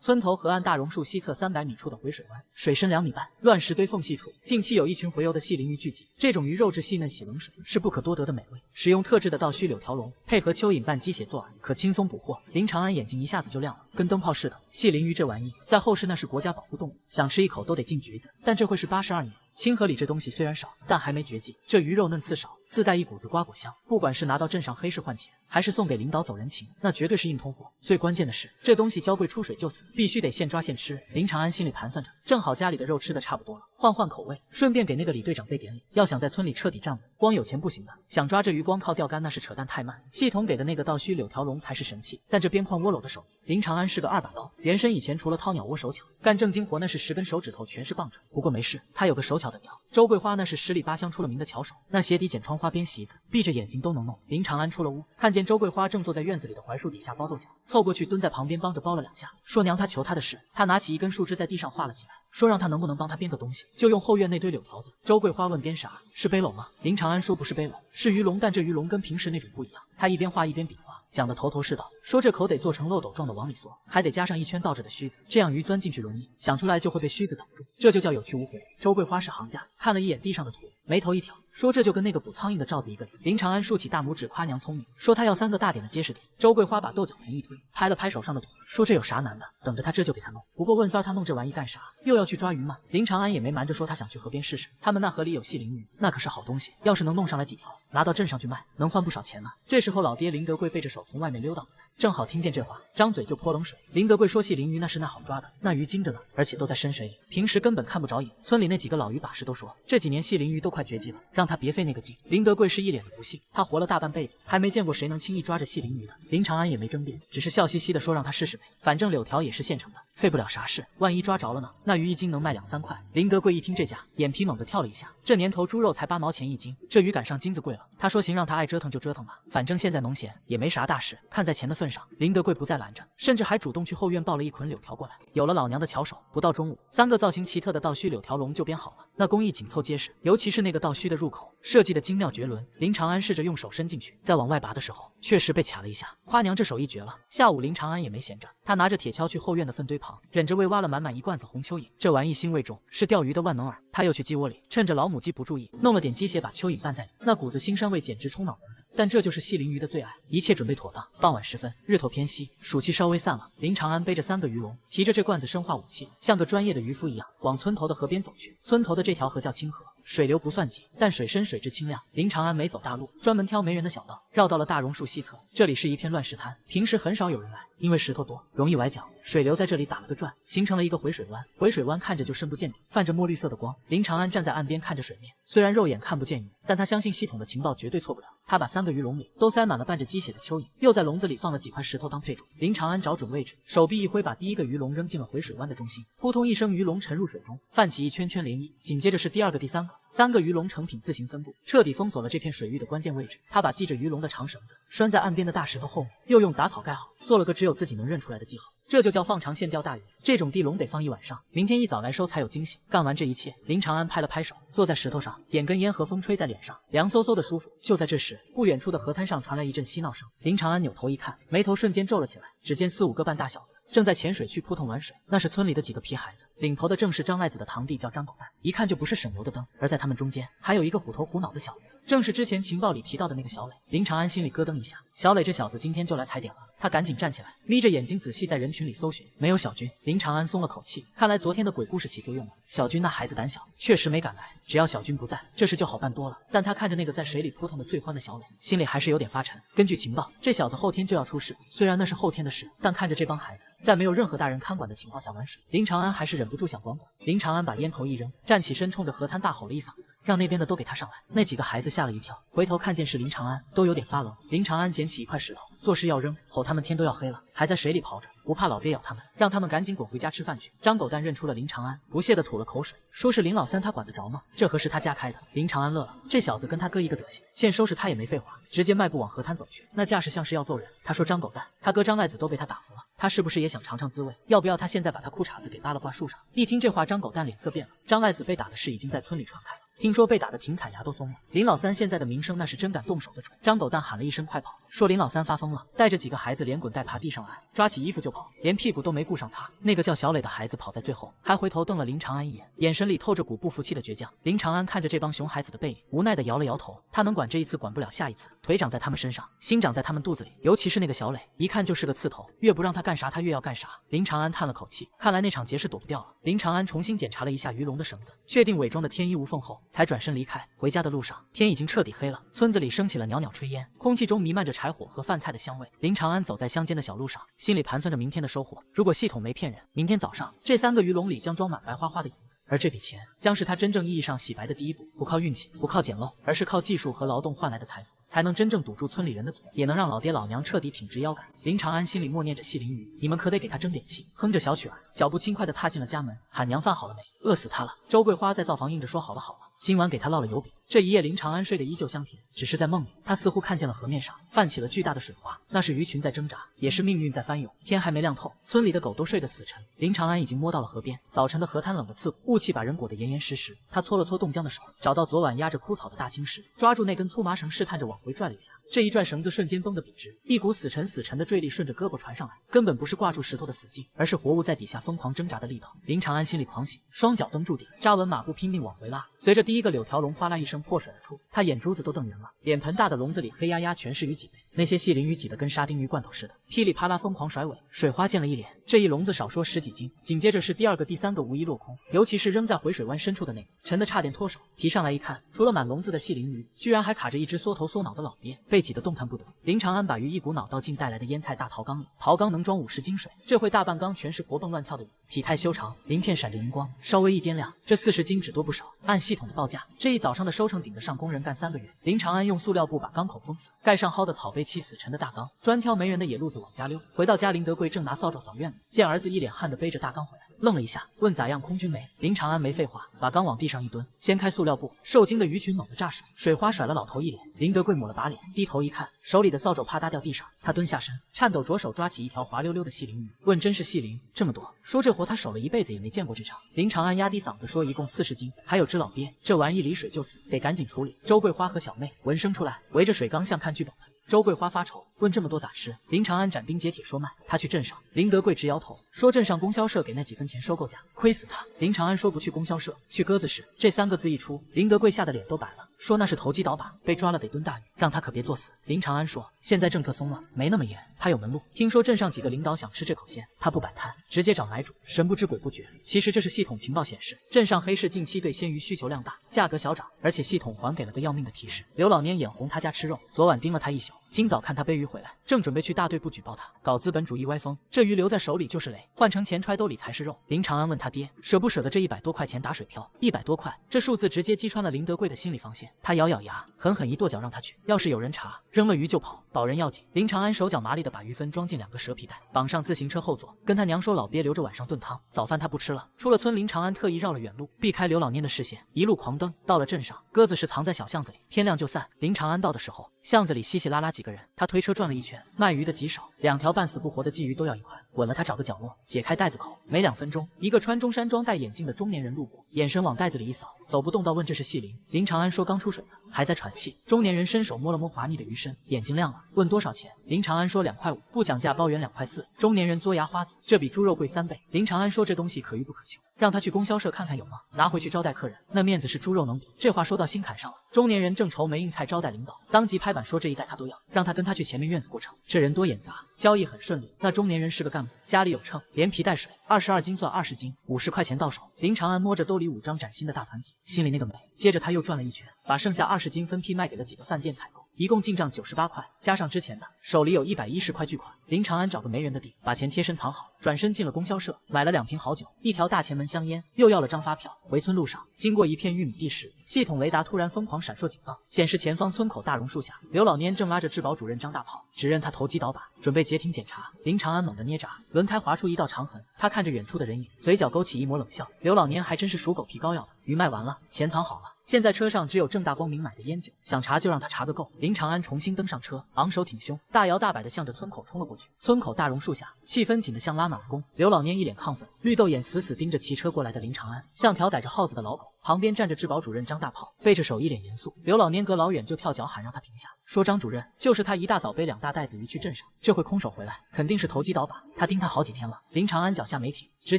村头河岸大榕树西侧300米处的回水湾，水深2米半，乱石堆缝隙处，近期有一群洄游的细鳞鱼聚集。这种鱼肉质细嫩，洗冷水，是不可多得的美味。使用特制的倒须柳条笼，配合蚯蚓拌鸡血做饵，可轻松捕获。林长安眼睛一下子就亮了，跟灯泡似的。细鳞鱼这玩意，在后世那是国家保护动物，想吃一口都得进局子。但这会是82年。清河里这东西虽然少，但还没绝迹。这鱼肉嫩刺少，自带一股子瓜果香，不管是拿到镇上黑市换钱，还是送给领导走人情，那绝对是硬通货。最关键的是，这东西娇贵出水就死，必须得现抓现吃。林长安心里盘算着，正好家里的肉吃的差不多了，换换口味，顺便给那个李队长备点礼。要想在村里彻底站稳，光有钱不行的，想抓这鱼光靠钓竿那是扯淡太慢。系统给的那个倒须柳条笼才是神器，但这边框窝篓的手艺，林长安是个2把刀，原身以前除了掏鸟窝手巧，干正经活那是10根手指头全是棒槌。不过没事，他有个手巧的鸟。周桂花那是10里8乡出了名的巧手，那鞋底剪窗花边席子，闭着眼睛都能弄。林长安出了屋，看见周桂花正坐在院子里的槐树底下包豆角，凑过去蹲在旁边帮着包了2下，说娘她求他的事。他拿起一根树枝在地上画了起来，说让他能不能帮他编个东西，就用后院那堆柳条子。周桂花问编啥？是背篓吗？林长安说不是背篓，是鱼笼，但这鱼笼跟平时那种不一样。他一边画一边比划，讲得头头是道，说这口得做成漏斗状的往里缩，还得加上一圈倒着的须子，这样鱼钻进去容易，想出来就会被须子挡住，这就叫有去无回。周桂花是行家，看了一眼地上的图，眉头一挑，说这就跟那个捕苍蝇的罩子一个理。林长安竖起大拇指夸娘聪明，说他要3个大点的结实点。周桂花把豆角盆一推，拍了拍手上的土，说这有啥难的，等着他这就给他弄。不过问三儿他弄这玩意干啥？又要去抓鱼吗？林长安也没瞒着说他想去河边试试，他们那河里有细鳞鱼，那可是好东西，要是能弄上来几条，拿到镇上去卖，能换不少钱呢。这时候老爹林德贵背着手从外面溜达回来，正好听见这话，张嘴就泼冷水。林德贵说细鳞鱼那是那好抓的，那鱼精着呢，而且都在深水里，平时根本看不着眼。村里那几个老鱼把式都说，这几年细鳞鱼都快绝迹了，让他别费那个劲。林德贵是一脸的不信，他活了大半辈子，还没见过谁能轻易抓着细鳞鱼的。林长安也没争辩，只是笑嘻嘻的说让他试试呗，反正柳条也是现成的，费不了啥事，万一抓着了呢？那鱼一斤能卖2、3块。林德贵一听这价，眼皮猛地跳了一下，这年头猪肉才8毛钱一斤，这鱼赶上金子贵了。他说行，让他爱折腾就折腾吧，反正现在农闲也没啥大事。看在钱的份上，林德贵不再拦着，甚至还主动去后院抱了一捆柳条过来。有了老娘的巧手，不到中午，3个造型奇特的倒须柳条笼就编好了，那工艺紧凑结实，尤其是那个倒须的入口设计的精妙绝伦。林长安试着用手伸进去，再往外拔的时候，确实被卡了一下。夸娘这手艺绝了。下午林长安也没闲着，他拿着铁锹去后院的粪堆旁，忍着胃挖了满满一罐子红蚯蚓。这玩意腥味重，是钓鱼的万能饵。他又去鸡窝里，趁着老母鸡不注意，弄了点鸡血把蚯蚓拌在里，那股子腥膻味简直冲脑门子。但这就是细鳞鱼的最爱。一切准备妥当，傍晚时分，日头偏西，暑气稍微散了。林长安背着3个鱼笼，提着这罐子生化武器，像个专业的渔夫一样，往村头的河边走去。村头的这条河叫清河，水流不算急，但水深水质清亮。林长安没走大路，专门挑没人的小道，绕到了大榕树西侧。这里是一片乱石滩，平时很少有人来，因为石头多，容易崴脚。水流在这里打了个转，形成了一个回水湾。回水湾看着就深不见底，泛着墨绿色的光。林长安站在岸边看着水面，虽然肉眼看不见鱼，但他相信系统的情报绝对错不了。他把3个鱼笼里都塞满了拌着鸡血的蚯蚓，又在笼子里放了几块石头当配重。林长安找准位置，手臂一挥，把第1个鱼笼扔进了回水湾的中心，扑通一声，鱼笼沉入水中，泛起一圈圈涟漪。紧接着是第2个、第3个，3个鱼笼成品自行分布，彻底封锁了这片水域的关键位置。他把系着鱼笼的长绳子拴在岸边的大石头后面，又用杂草盖好，做了个只有自己能认出来的记号。这就叫放长线钓大鱼。这种地笼得放一晚上，明天一早来收才有惊喜。干完这一切，林长安拍了拍手，坐在石头上，点根烟和风吹在脸上，凉飕飕的舒服。就在这时，不远处的河滩上传来一阵嬉闹声。林长安扭头一看，眉头瞬间皱了起来。只见4、5个半大小子正在潜水区扑腾玩水，那是村里的几个皮孩子，领头的正是张赖子的堂弟，叫张狗蛋，一看就不是省油的灯。而在他们中间，还有一个虎头虎脑的小子，正是之前情报里提到的那个小磊。林长安心里咯噔一下，小磊这小子今天就来踩点了。他赶紧站起来，眯着眼睛仔细在人群里搜寻，没有小军。林长安松了口气，看来昨天的鬼故事起作用了。小军那孩子胆小，确实没敢来。只要小军不在，这事就好办多了。但他看着那个在水里扑腾的最欢的小磊，心里还是有点发沉。根据情报，这小子后天就要出事，虽然那是后天的事，但看着这帮孩子在没有任何大人看管的情况下玩水，林长安还是忍不住想管管。林长安把烟头一扔，站起身，冲着河滩大吼了一嗓子，让那边的都给他上来。那几个孩子吓了一跳，回头看见是林长安，都有点发愣。林长安捡起一块石头，作势要扔，吼他们天都要黑了，还在水里刨着，不怕老鳖咬他们，让他们赶紧滚回家吃饭去。张狗蛋认出了林长安，不屑地吐了口水，说是林老三，他管得着吗？这河是他家开的。林长安乐了，这小子跟他哥一个德行，现收拾他也没废话，直接迈步往河滩走去，那架势像是要揍人。他说张狗蛋，他哥张赖子都被他打服了，他是不是也想尝尝滋味？要不要他现在把他裤衩子给扒了挂树上？一听这话，张狗蛋脸色变了。张赖子被打的事已经在村里传开了，听说被打得挺惨，牙都松了。林老三现在的名声那是真敢动手的主。张狗蛋喊了一声快跑，说林老三发疯了，带着几个孩子连滚带爬地上来，抓起衣服就跑，连屁股都没顾上擦。那个叫小磊的孩子跑在最后，还回头瞪了林长安一眼，眼神里透着股不服气的倔强。林长安看着这帮熊孩子的背影，无奈的摇了摇头，他能管这一次，管不了下一次。腿长在他们身上，心长在他们肚子里，尤其是那个小磊，一看就是个刺头，越不让他干啥他越要干啥。林长安叹了口气，看来那场劫是躲不掉了。林长安重新检查了一下鱼笼的绳子，确定伪装的天衣无缝后，才转身离开。回家的路上，天已经彻底黑了，村子里升起了袅袅炊烟，空气中弥漫着柴火和饭菜的香味。林长安走在乡间的小路上，心里盘算着明天的收获。如果系统没骗人，明天早上这3个鱼笼里将装满白花花的银子，而这笔钱将是他真正意义上洗白的第一步。不靠运气，不靠捡漏，而是靠技术和劳动换来的财富，才能真正堵住村里人的嘴，也能让老爹老娘彻底挺直腰杆。林长安心里默念着细鳞鱼，你们可得给他争点气。哼着小曲儿，脚步轻快地踏进了家门，喊娘饭好了没？饿死他了。周桂花在灶房应着说好了好了，今晚给他烙了油饼。这一夜林长安睡得依旧香甜，只是在梦里，他似乎看见了河面上泛起了巨大的水花，那是鱼群在挣扎，也是命运在翻涌。天还没亮透，村里的狗都睡得死沉，林长安已经摸到了河边。早晨的河滩冷得刺骨，雾气把人裹得严严实实。他搓了搓冻僵的手，找到昨晚压着枯草的大青石，抓住那根粗麻绳，试探着往回拽了一下。这一拽，绳子瞬间绷得笔直，一股死沉的坠力顺着胳膊传上来，根本不是挂住石头的死劲，而是活物在底下疯狂挣扎的力道。林长安心里狂喜，双脚蹬住地，扎稳马步，拼命往回拉。随着第一个柳条笼哗啦一声破水而出，他眼珠子都瞪圆了。脸盆大的笼子里黑压压全是鱼脊背，那些细鳞鱼挤得跟沙丁鱼罐头似的，噼里啪啦疯狂甩尾，水花溅了一脸。这一笼子少说10几斤。紧接着是第2个、第3个，无一落空，尤其是扔在回水湾深处的那个，沉得差点脱手。提上来一看，除了满笼子的细鳞鱼，居然还卡着一只缩头缩脑的老鳖，被挤得动弹不得。林长安把鱼一股脑倒进带来的腌菜大陶缸里，陶缸能装50斤水，这回大半缸全是活蹦乱跳的鱼，体态修长，鳞片闪着荧光，稍微一掂量，这40斤只多不少。按系统的报价，这一早上的收成顶得上工人干3个月。林长安用塑料布把缸口封死，盖上蒿的草被砌死沉的大缸，专挑没人的野路子往家溜。回到家，林德贵正拿扫帚扫院子，见儿子一脸汗的背着大缸回来，愣了一下，问咋样，空军没？林长安没废话，把缸往地上一蹲，掀开塑料布，受惊的鱼群猛地炸水，水花甩了老头一脸。林德贵抹了把脸，低头一看，手里的扫帚啪嗒掉地上，他蹲下身，颤抖着手抓起一条滑溜溜的细鳞鱼，问真是细鳞？这么多？说这活他守了一辈子也没见过这场。林长安压低嗓子说一共40斤，还有只老鳖，这玩意离水就死，得赶紧处理。周桂花和小妹闻声出来，围着水缸像看剧本的。周桂花发愁，问这么多咋吃？林长安斩钉截铁说卖，他去镇上。林德贵直摇头，说镇上供销社给那几分钱收购价，亏死他。林长安说不去供销社，去鸽子市。这3个字一出，林德贵吓得脸都白了，说那是投机倒把，被抓了得蹲大狱，让他可别作死。林长安说，现在政策松了，没那么严，他有门路。听说镇上几个领导想吃这口鲜，他不摆摊，直接找买主，神不知鬼不觉。其实这是系统情报显示，镇上黑市近期对鲜鱼需求量大，价格小涨，而且系统还给了个要命的提示：刘老年眼红他家吃肉，昨晚盯了他一宿，今早看他背鱼回来，正准备去大队部举报他，搞资本主义歪风。这鱼留在手里就是雷，换成钱揣兜里才是肉。林长安问他爹，舍不舍得这100多块钱打水漂？100多块，这数字直接击穿了林德贵的心理防线。他咬咬牙，狠狠一跺脚让他去，要是有人查，扔了鱼就跑，保人要紧。林长安手脚麻利的把鱼分装进2个蛇皮袋，绑上自行车后座，跟他娘说老鳖留着晚上炖汤，早饭他不吃了。出了村，林长安特意绕了远路，避开刘老蔫的视线，一路狂蹬。到了镇上，鸽子是藏在小巷子里，天亮就散。林长安到的时候，巷子里稀稀拉拉几个人，他推车转了一圈，卖鱼的极少，2条半死不活的鲫鱼都要1块。稳了他找个角落，解开袋子口，没2分钟，一个穿中山装戴眼镜的中年人路过，眼神往袋子里一扫，走不动道问这是细鳞。林长安说刚出水的，还在喘气。中年人伸手摸了摸滑腻的鱼身，眼睛亮了，问多少钱？林长安说2块5，不讲价包圆2块4。中年人嘬牙花子，这比猪肉贵3倍。林长安说这东西可遇不可求，让他去供销社看看有吗？拿回去招待客人，那面子是猪肉能比？这话说到心坎上了。中年人正愁没硬菜招待领导，当即拍板说这一袋他都要，让他跟他去前面院子过秤。这人多眼杂，交易很顺利。那中年人是个干部，家里有秤，连皮带水，22斤算20斤，50块钱到手。林长安摸着兜里5张崭新的大团结，心里那个美。接着他又转了一圈，把剩下20斤分批卖给了几个饭店采购，一共进账98块，加上之前的，手里有110块巨款。林长安找个没人的地，把钱贴身藏好，转身进了供销社，买了2瓶好酒，1条大前门香烟，又要了张发票。回村路上，经过一片玉米地时，系统雷达突然疯狂闪烁警报，显示前方村口大榕树下，刘老蔫正拉着质保主任张大炮，指认他投机倒把，准备截停检查。林长安猛地捏闸，轮胎划出一道长痕，他看着远处的人影，嘴角勾起一抹冷笑。刘老蔫还真是属狗皮膏药的，鱼卖完了，钱藏好了，现在车上只有正大光明买的烟酒，想查就让他查个够。林长安重新登上车，昂首挺胸，大摇大摆地向着村口冲了过去。村口大榕树下，气氛紧得像拉满了弓。刘老蔫一脸亢奋，绿豆眼死死盯着骑车过来的林长安，像条逮着耗子的老狗。旁边站着质保主任张大炮，背着手一脸严肃。刘老蔫隔老远就跳脚喊让他停下，说张主任，就是他一大早背2大袋子鱼去镇上，这回空手回来，肯定是投机倒把，他盯他好几天了。林长安脚下没停，直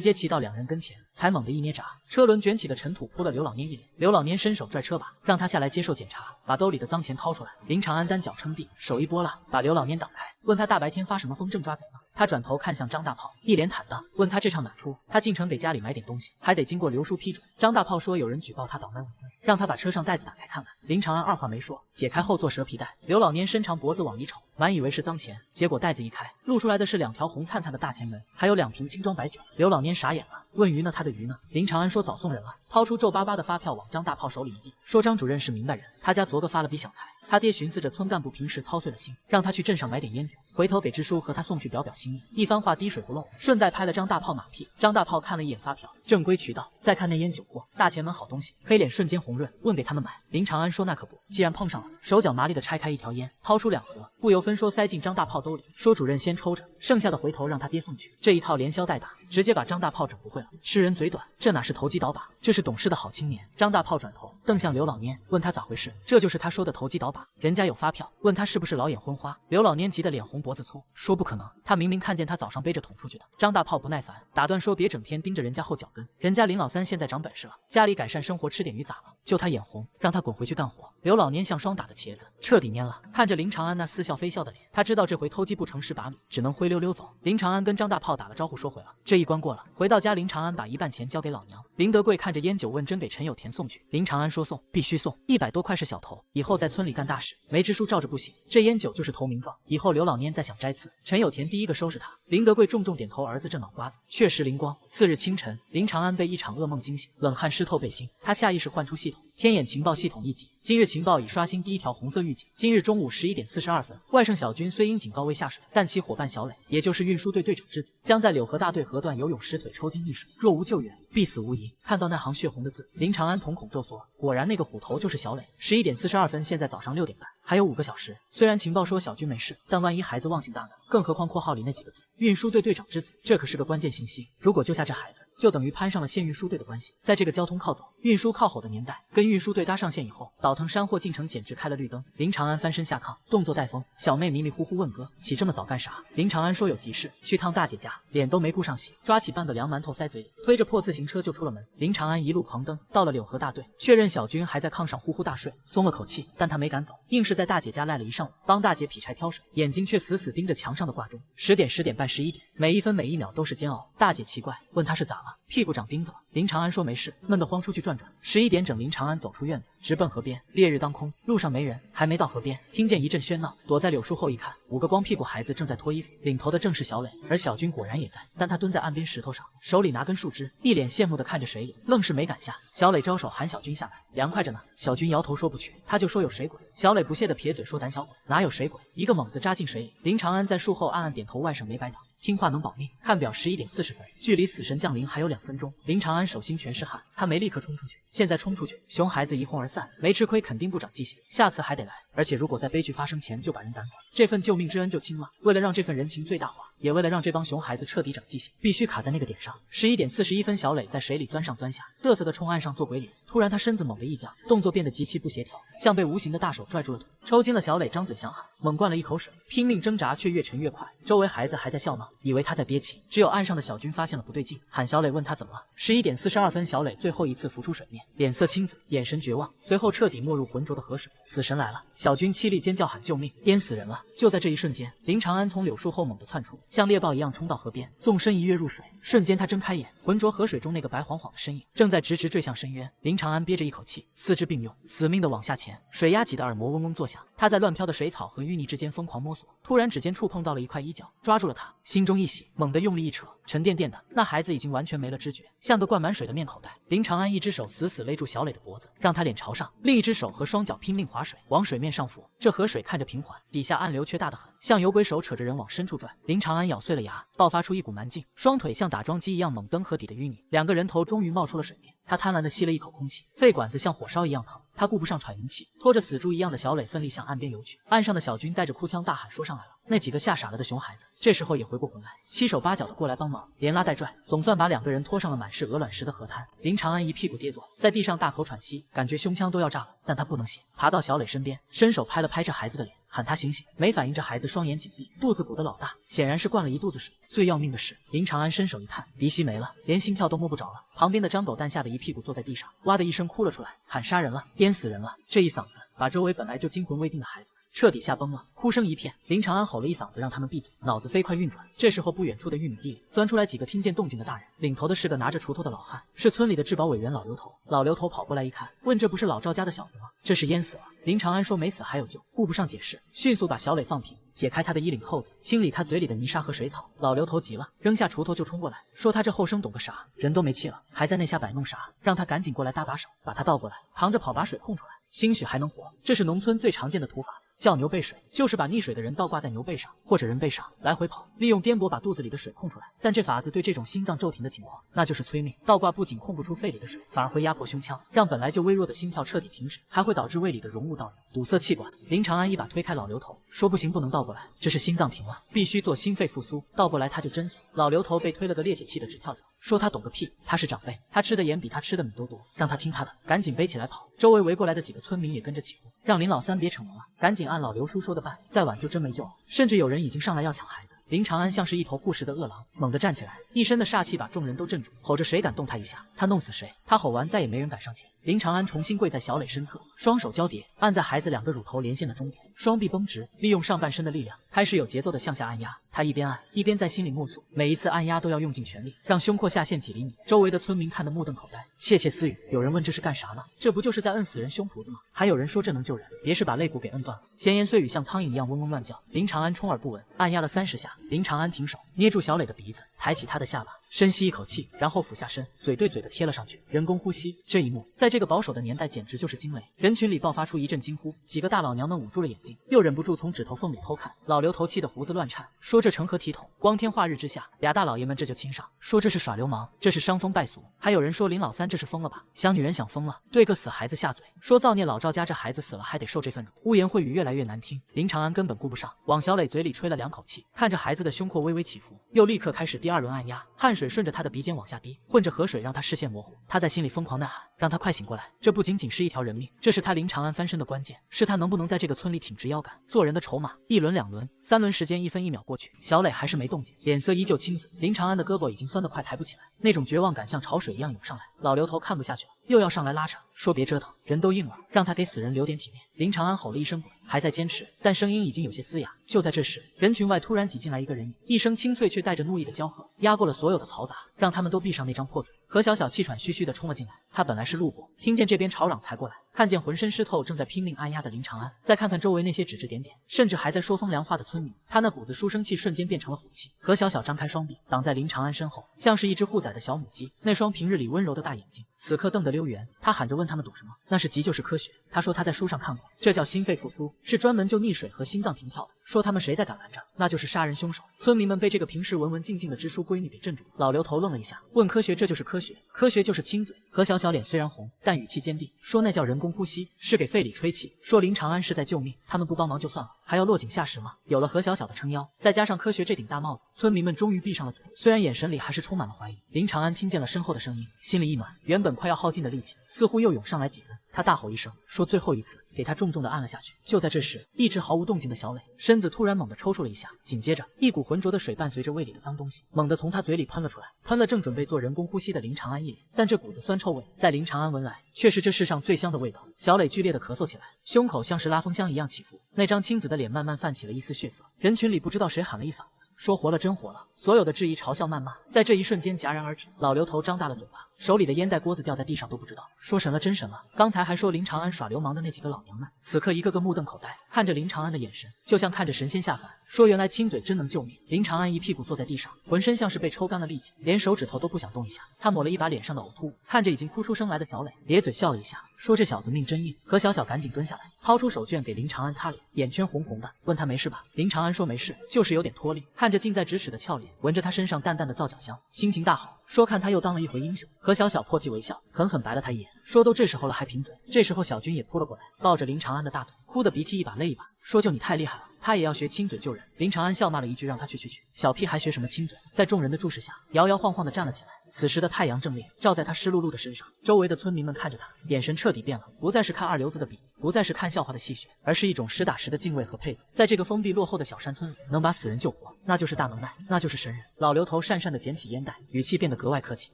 接骑到2人跟前，才猛地一捏闸，车轮卷起的尘土扑了刘老蔫一脸。刘老蔫伸手拽车把，让他下来接受检查，把兜里的脏钱掏出来。林长安单脚撑地，手一拨拉，把刘老蔫挡开，问他大白天发什么疯，正抓贼呢？他转头看向张大炮，一脸坦荡，问他这场哪出？他进城给家里买点东西，还得经过刘叔批准。张大炮说有人举报他倒卖物资，让他把车上袋子打开看看。林长安二话没说，解开后座蛇皮袋。刘老蔫伸长脖子往里瞅，满以为是脏钱，结果袋子一开，露出来的是2条红灿灿的大前门，还有2瓶精装白酒。刘老蔫傻眼了，问鱼呢？他的鱼呢？林长安说早送人了，掏出皱巴巴的发票往张大炮手里一递，说张主任是明白人，他家昨个发了笔小财。他爹寻思着村干部平时操碎了心，让他去镇上买点烟酒，回头给支书和他送去表表心意。一番话滴水不漏，顺带拍了张大炮马屁。张大炮看了一眼发票，正规渠道，再看那烟酒货，大前门好东西，黑脸瞬间红润，问给他们买。林长安说那可不，既然碰上了，手脚麻利的拆开1条烟，掏出2盒，不由分说塞进张大炮兜里，说主任先抽着，剩下的回头让他爹送去。这一套连消带打，直接把张大炮整不会了。吃人嘴短，这哪是投机倒把，这是懂事的好青年。张大炮转头瞪向刘老蔫，问他咋回事？这就是他说的投机倒把，人家有发票。问他是不是老眼昏花？刘老蔫急得脸红脖子粗，说不可能，他明明看见他早上背着桶出去的。张大炮不耐烦打断说别整天盯着人家后脚跟，人家林老三现在长本事了，家里改善生活吃点鱼咋了？就他眼红，让他滚回去干活。刘老蔫像双打的茄子，彻底蔫了，看着林长安那似笑非笑的脸，他知道这回偷鸡不成蚀把米，只能灰溜溜走。林长安跟张大炮打了招呼说回了，这一关过了。回到家，林长安把1半钱交给老娘。林德贵看着烟酒问真给陈有田送去？林长安说送，必须送，100多块是小头，以后在村里干大事，没支书照着不行。这烟酒就是投名状，以后刘老蔫再想摘刺，陈有田第一个收拾他。林德贵重重点头，儿子这脑瓜子确实灵光。次日清晨，林长安被一场噩梦惊醒，冷汗湿透背心，他下意识唤出系统，天眼情报系统一级，今日情报已刷新第1条红色预警。今日中午11点42分，外甥小军虽因警告未下水，但其伙伴小磊，也就是运输队队长之子，将在柳河大队河段游泳失腿抽筋溺水，若无救援，必死无疑。看到那行血红的字，林长安瞳孔骤缩，果然那个虎头就是小磊。11点42分，现在早上6点半，还有5个小时。虽然情报说小军没事，但万一孩子忘性大呢？更何况括号里那几个字，运输队队长之子，这可是个关键信息。如果救下这孩子，就等于攀上了县运输队的关系。在这个交通靠走运输靠吼的年代，跟运输队搭上线以后，倒腾山货进城简直开了绿灯。林长安翻身下炕，动作带风。小妹迷迷糊糊问哥：“起这么早干啥？”林长安说：“有急事，去趟大姐家。”脸都没顾上洗，抓起半个凉馒头塞嘴里，推着破自行车就出了门。林长安一路狂蹬，到了柳河大队，确认小军还在炕上呼呼大睡，松了口气，但他没赶走，硬是在大姐家赖了一上午，帮大姐劈柴挑水，眼睛却死死盯着墙上的挂钟。10点、10点半、11点，每一分每一秒都是煎熬。大姐奇怪，问他是咋了，屁股长钉子了。林长安说没事，闷得慌，出去转转。11点整，林长安走出院子，直奔河边。烈日当空，路上没人，还没到河边，听见一阵喧闹，躲在柳树后一看，5个光屁股孩子正在脱衣服，领头的正是小磊，而小军果然也在，但他蹲在岸边石头上，手里拿根树枝，一脸羡慕地看着水里，愣是没敢下。小磊招手喊小军下来，凉快着呢。小军摇头说不去，他就说有水鬼。小磊不屑地撇嘴说胆小鬼，哪有水鬼？一个猛子扎进水里。林长安在树后暗暗点头，外甥没白当。听话能保命。看表11点40分，距离死神降临还有2分钟。林长安手心全是汗，他没立刻冲出去，现在冲出去，熊孩子一哄而散，没吃亏肯定不长记性，下次还得来。而且如果在悲剧发生前就把人赶走，这份救命之恩就轻了。为了让这份人情最大化，也为了让这帮熊孩子彻底长记性，必须卡在那个点上。11点41分，小磊在水里钻上钻下，嘚瑟地冲岸上做鬼脸。突然他身子猛地一僵，动作变得极其不协调，像被无形的大手拽住了腿，抽筋了。小磊张嘴想喊，猛灌了一口水，拼命挣扎却越沉越快。周围孩子还在笑闹，以为他在憋气。只有岸上的小军发现了不对劲，喊小磊问他怎么了。11点42分，小磊最后一次浮出水面，脸色青紫，眼神绝望，随后彻底没入浑浊的河水。死神来了！小军凄厉尖叫喊救命，淹死人了！就在这一瞬间，林长安从柳树后猛地窜出，像猎豹一样冲到河边，纵身一跃入水。瞬间他睁开眼，浑浊河水中那个白晃晃的身影正在直直坠向深渊。林长安憋着一口气，四肢并用，死命地往下潜，水压挤得耳膜嗡嗡作响。他在乱飘的水草和淤泥之间疯狂摸索，突然指尖触碰到了一块衣角，抓住了他，心中一喜，猛地用力一扯，沉甸甸的，那孩子已经完全没了知觉，像个灌满水的面口袋。林长安一只手死死勒住小磊的脖子，让他脸朝上，另一只手和双脚拼命划水，往水面上浮。这河水看着平缓，底下暗流却大得很，像有鬼手扯着人往深处拽。林长安咬碎了牙，爆发出一股蛮劲，双腿像打桩机一样猛蹬河底的淤泥，两个人头终于冒出了水面。他贪婪地吸了一口空气，肺管子像火烧一样疼，他顾不上喘匀气，拖着死猪一样的小磊奋力向岸边游去。岸上的小军带着哭腔大喊说上来了。那几个吓傻了的熊孩子这时候也回过魂来，七手八脚的过来帮忙，连拉带拽，总算把两个人拖上了满是鹅卵石的河滩。林长安一屁股跌坐在地上，大口喘息，感觉胸腔都要炸了，但他不能歇，爬到小磊身边，伸手拍了拍这孩子的脸，喊他醒醒。没反应，这孩子双眼紧闭，肚子鼓得老大，显然是灌了一肚子水。最要命的是，林长安伸手一探，鼻息没了，连心跳都摸不着了。旁边的张狗蛋吓得一屁股坐在地上，哇的一声哭了出来，喊杀人了，淹死人了。这一嗓子把周围本来就惊魂未定的孩子彻底吓崩了，哭声一片。林长安吼了一嗓子让他们闭嘴，脑子飞快运转。这时候不远处的玉米地里钻出来几个听见动静的大人，领头的是个拿着锄头的老汉，是村里的治保委员老刘头。老刘头跑过来一看，问这不是老赵家的小子吗？这是淹死了。林长安说没死还有救，顾不上解释，迅速把小磊放平，解开他的衣领扣子，清理他嘴里的泥沙和水草。老刘头急了，扔下锄头就冲过来，说他这后生懂个啥，人都没气了，还在那下摆弄啥，让他赶紧过来搭把手，把他倒过来，扛着跑把水控出来，兴许还能活。这是农村最常见的土法子，叫牛背水，就是把溺水的人倒挂在牛背上或者人背上来回跑，利用颠簸把肚子里的水控出来。但这法子对这种心脏骤停的情况那就是催命，倒挂不仅控不出肺里的水，反而会压迫胸腔，让本来就微弱的心跳彻底停止，还会导致胃里的容物倒流，堵塞气管。林长安一把推开老刘头，说不行，不能倒过来，这是心脏停了，必须做心肺复苏，倒过来他就真死。老刘头被推了个趔趄，气得直跳脚，说他懂个屁，他是长辈，他吃的盐比他吃的米都多，让他听他的，赶紧背起来跑。周围围过来的几个村民也跟着起哄，让林老三别逞能了，赶紧按老刘叔说的办，再晚就真没救了。甚至有人已经上来要抢孩子。林长安像是一头护食的饿狼，猛地站起来，一身的煞气把众人都镇住，吼着谁敢动他一下，他弄死谁。他吼完，再也没人敢上前。林长安重新跪在小磊身侧，双手交叠，按在孩子两个乳头连线的中点，双臂绷直，利用上半身的力量，开始有节奏的向下按压。他一边按，一边在心里默数，每一次按压都要用尽全力，让胸廓下陷几厘米。周围的村民看得目瞪口呆，窃窃私语。有人问这是干啥呢？这不就是在摁死人胸脯子吗？还有人说这能救人，别是把肋骨给摁断了。闲言碎语像苍蝇一样嗡嗡乱叫。林长安充耳不闻，按压了30下。林长安停手，捏住小磊的鼻子，抬起他的下巴，深吸一口气，然后俯下身，嘴对嘴的贴了上去，人工呼吸。这一幕在这个保守的年代简直就是惊雷，人群里爆发出一阵惊呼，几个大老娘们捂住了眼睛，又忍不住从指头缝里偷看。老刘头气得胡子乱颤，说这成何体统，光天化日之下，俩大老爷们这就亲上，说这是耍流氓，这是伤风败俗。还有人说林老三这是疯了吧，想女人想疯了，对个死孩子下嘴，说造孽老赵家这孩子死了还得受这份辱。污言秽语越来越难听，林长安根本顾不上，往小磊嘴里吹了2口气，看着孩子的胸廓微微起伏，又立刻开始第2轮按压，汗水水顺着他的鼻尖往下滴，混着河水让他视线模糊。他在心里疯狂呐喊，让他快醒过来！这不仅仅是一条人命，这是他林长安翻身的关键，是他能不能在这个村里挺直腰杆，做人的筹码。1轮、2轮、3轮，时间1分1秒过去，小磊还是没动静，脸色依旧青紫。林长安的胳膊已经酸得快抬不起来，那种绝望感像潮水一样涌上来。老刘头看不下去了，又要上来拉扯，说别折腾，人都硬了，让他给死人留点体面。林长安吼了一声滚，还在坚持，但声音已经有些嘶哑。就在这时，人群外突然挤进来一个人影，一声清脆却带着怒意的娇喝，压过了所有的嘈杂，让他们都闭上那张破嘴。何小小气喘吁吁地冲了进来，他本来是路过，听见这边吵嚷才过来，看见浑身湿透正在拼命按压的林长安，再看看周围那些指指点点，甚至还在说风凉话的村民，他那股子书生气瞬间变成了虎气。何小小张开双臂，挡在林长安身后，像是一只护崽的小母鸡，那双平日里温柔的大眼睛此刻瞪得溜圆。他喊着问他们赌什么，那是急就是科学。他说他在书上看过，这叫心肺复苏，是专门救溺水和心脏停跳的。说他们谁再敢拦着，那就是杀人凶手。村民们被这个平时文文静静的支书闺女给镇住了。老刘头愣了一下，问科学，这就是科学？科学就是亲嘴。何小小脸虽然红，但语气坚定，说那叫人工呼吸，是给肺里吹气。说林长安是在救命，他们不帮忙就算了，还要落井下石吗？有了何小小的撑腰，再加上科学这顶大帽子，村民们终于闭上了嘴，虽然眼神里还是充满了怀疑。林长安听见了身后的声音，心里一暖，原本快要耗尽的力气似乎又涌上来几分。他大吼一声，说最后一次，给他重重的按了下去。就在这时，一直毫无动静的小磊身子突然猛地抽搐了一下，紧接着一股浑浊的水伴随着胃里的脏东西猛地从他嘴里喷了出来，喷了正准备做人工呼吸的林长安一脸。但这股子酸臭味在林长安闻来却是这世上最香的味道。小磊剧烈的咳嗽起来，胸口像是拉风箱一样起伏，那张青紫的脸慢慢泛起了一丝血色。人群里不知道谁喊了一嗓子，说活了真活了，所有的质疑、嘲笑、谩骂在这一瞬间戛然而止。老刘头张大了嘴巴，手里的烟袋锅子掉在地上都不知道，说神了真神了。刚才还说林长安耍流氓的那几个老娘们，此刻一个个目瞪口呆，看着林长安的眼神就像看着神仙下凡，说原来亲嘴真能救命。林长安一屁股坐在地上，浑身像是被抽干了力气，连手指头都不想动一下。他抹了一把脸上的呕吐物，看着已经哭出声来的小磊，咧嘴笑了一下，说这小子命真硬。何小小赶紧蹲下来，掏出手绢给林长安擦脸，眼圈红红的，问他没事吧。林长安说没事，就是有点脱力。看着近在咫尺的俏脸，闻着他身上淡淡的皂角香，心情大好，说看他又当了一回英雄。何小小破涕为笑，狠狠白了他一眼，说都这时候了还贫嘴。这时候小军也扑了过来，抱着林长安的大腿，哭得鼻涕一把泪一把，说就你太厉害了，他也要学亲嘴救人。林长安笑骂了一句，让他去，小屁孩学什么亲嘴。在众人的注视下，摇摇晃晃地站了起来。此时的太阳正烈，照在他湿漉漉的身上，周围的村民们看着他，眼神彻底变了，不再是看二流子的比，不再是看笑话的戏谑，而是一种实打实的敬畏和佩服。在这个封闭落后的小山村里，能把死人救活，那就是大能耐，那就是神人。老刘头讪讪地捡起烟袋，语气变得格外客气，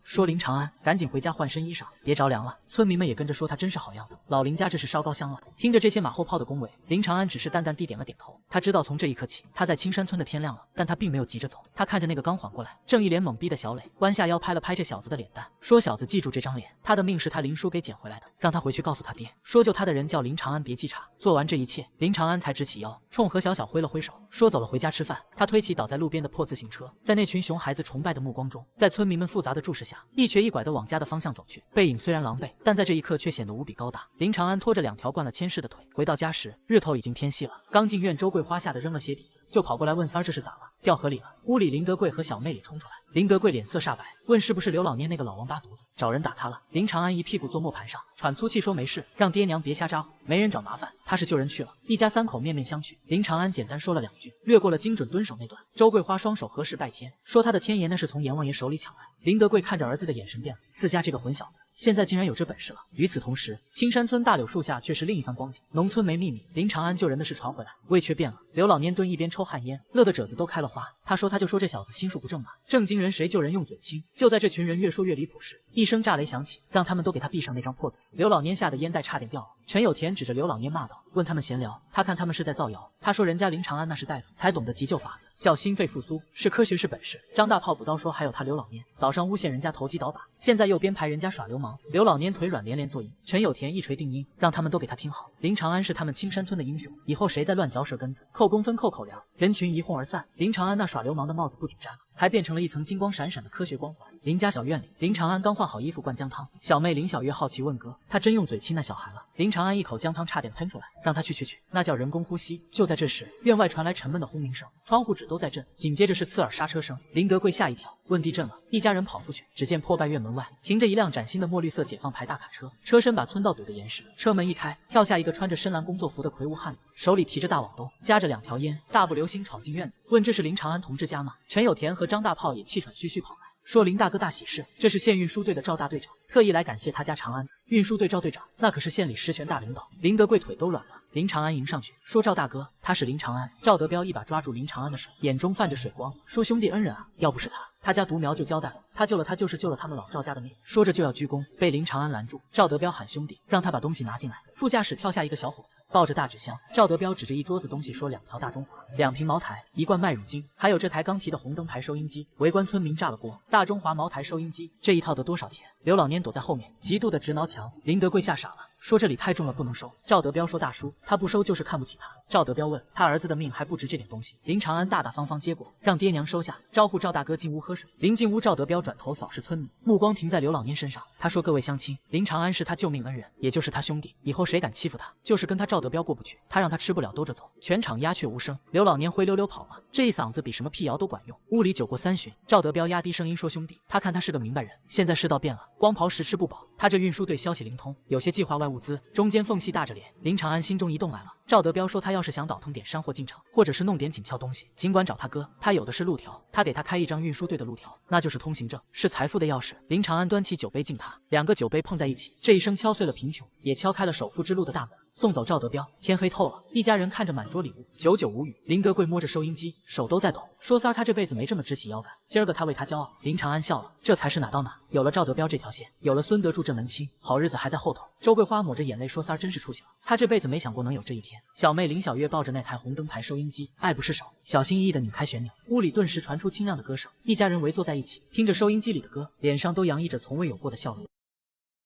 说林长安，赶紧回家换身衣裳，别着凉了。村民们也跟着说他真是好样的，老林家这是烧高香了。听着这些马后炮的恭维，林长安只是淡淡地点了点头。他知道从这一刻起，他在青山村的天亮了，但他并没有急着走。他看着那个刚缓过来，正一脸懵逼的小磊，弯下腰拍了拍这小子的脸蛋，说小子记住这张脸，他的命是他林叔给捡回来的，让他回去告诉他爹，说救他的人叫林长安，别记差。做完这一切，林长安才直起腰，冲何小小挥了挥手，说走了，回家吃饭。他推起倒在路边的破自行车，在那群熊孩子崇拜的目光中，在村民们复杂的注视下，一瘸一拐地往家的方向走去。背影虽然狼狈，但在这一刻却显得无比高大。林长安拖着2条灌了铅式的腿，回到家时，日头已经偏西了。刚进院，周桂花吓得扔了鞋底子，就跑过来问三儿这是咋了，掉河里了。屋里林德贵和小妹里冲出来，林德贵脸色煞白，问是不是刘老蔫那个老王八犊子找人打他了。林长安一屁股坐磨盘上，喘粗气说没事，让爹娘别瞎咋呼，没人找麻烦，他是救人去了。一家3口面面相觑，林长安简单说了2句，略过了精准蹲守那段。周桂花双手合十拜天，说他的天爷那是从阎王爷手里抢来。林德贵看着儿子的眼神变了，自家这个混小子现在竟然有这本事了。与此同时，青山村大柳树下却是另一番光景。农村没秘密，林长安救人的事传回来，味却变了。刘老蔫蹲一边抽旱烟，乐得褶子都开了花。他说他就说这小子心术不正嘛，正经人谁救人用嘴轻。就在这群人越说越离谱时，一声炸雷响起，让他们都给他闭上那张破嘴。刘老蔫吓得烟袋差点掉了。陈有田指着刘老蔫骂道，问他们闲聊，他看他们是在造谣。他说人家林长安那是大夫，才懂得急救法子，叫心肺复苏，是科学是本事。张大炮补刀说还有他刘老蔫早上诬陷人家投机倒把，现在又编排人家耍流氓。刘老蔫腿软连连作揖，陈有田一锤定音，让他们都给他听好，林长安是他们青山村的英雄，以后谁再乱嚼舌根子，扣工分扣口粮。人群一哄而散，林长安那耍流氓的帽子不仅摘了，还变成了一层金光闪闪的科学光环。林家小院里，林长安刚换好衣服灌姜汤，小妹林小月好奇问哥，他真用嘴亲那小孩了？林长安一口姜汤差点喷出来，让他去，那叫人工呼吸。就在这时，院外传来沉闷的轰鸣声，窗户纸都在震，紧接着是刺耳刹车声。林德贵吓一跳，问地震了。一家人跑出去，只见破败院门外停着一辆崭新的墨绿色解放牌大卡车，车身把村道堵得严实。车门一开，跳下一个穿着深蓝工作服的魁梧汉子，手里提着大网兜，夹着2条烟，大步流星闯进院子，问这是林长安同志家吗？陈有田和张大炮也气喘吁吁跑来，说林大哥大喜事，这是县运输队的赵大队长特意来感谢他家长安的。运输队赵队长那可是县里实权大领导，林德贵腿都软了。林长安迎上去说：“赵大哥，他是林长安。”赵德彪一把抓住林长安的手，眼中泛着水光，说：“兄弟恩人啊，要不是他家独苗就交代了，他救了他就是救了他们老赵家的命。”说着就要鞠躬，被林长安拦住。赵德彪喊兄弟，让他把东西拿进来。副驾驶跳下一个小伙子，抱着大纸箱。赵德彪指着一桌子东西说：“2条大中华，2瓶茅台，1罐麦乳精，还有这台刚提的红灯牌收音机。”围观村民炸了锅，大中华茅台收音机这一套得多少钱？刘老年躲在后面，极度的直挠墙。林德贵吓傻了，说：“这里太重了，不能收。”赵德彪说：“大叔，他不收就是看不起他。”赵德彪问：“他儿子的命还不值这点东西？”林长安大大方方接过，让爹娘收下，招呼赵大哥进屋喝水。临进屋，赵德彪转头扫视村民，目光停在刘老年身上。他说：“各位乡亲，林长安是他救命恩人，也就是他兄弟，以后谁敢欺负他，就是跟他赵德彪过不去，他让他吃不了兜着走。”全场鸦雀无声。刘老年灰溜溜跑了，这一嗓子比什么辟谣都管用。屋里酒过3巡，赵德彪压低声音说：“兄弟，他看他是个明白人，现在世道变了，光刨食吃不饱，他这运输队消息灵通，有些计划外物资，中间缝隙大着脸。”林长安心中一动来了。赵德彪说：“他要是想倒腾点山货进城，或者是弄点紧俏东西，尽管找他哥，他有的是路条，他给他开一张运输队的路条，那就是通行证，是财富的钥匙。”林长安端起酒杯敬他，2个酒杯碰在一起，这一声敲碎了贫穷，也敲开了首富之路的大门。送走赵德彪，天黑透了，一家人看着满桌礼物，久久无语。林德贵摸着收音机，手都在抖，说：“三儿，他这辈子没这么直起腰杆，今儿个他为他骄傲。”林长安笑了，这才是哪到哪，有了赵德彪这条线，有了孙德柱这门亲，好日子还在后头。周桂花抹着眼泪说：“三儿真是出息了，他这辈子没想过能有这一天。”小妹林小月抱着那台红灯牌收音机，爱不释手，小心翼翼地拧开旋钮，屋里顿时传出清亮的歌声，一家人围坐在一起，听着收音机里的歌，脸上都洋溢着从未有过的笑容。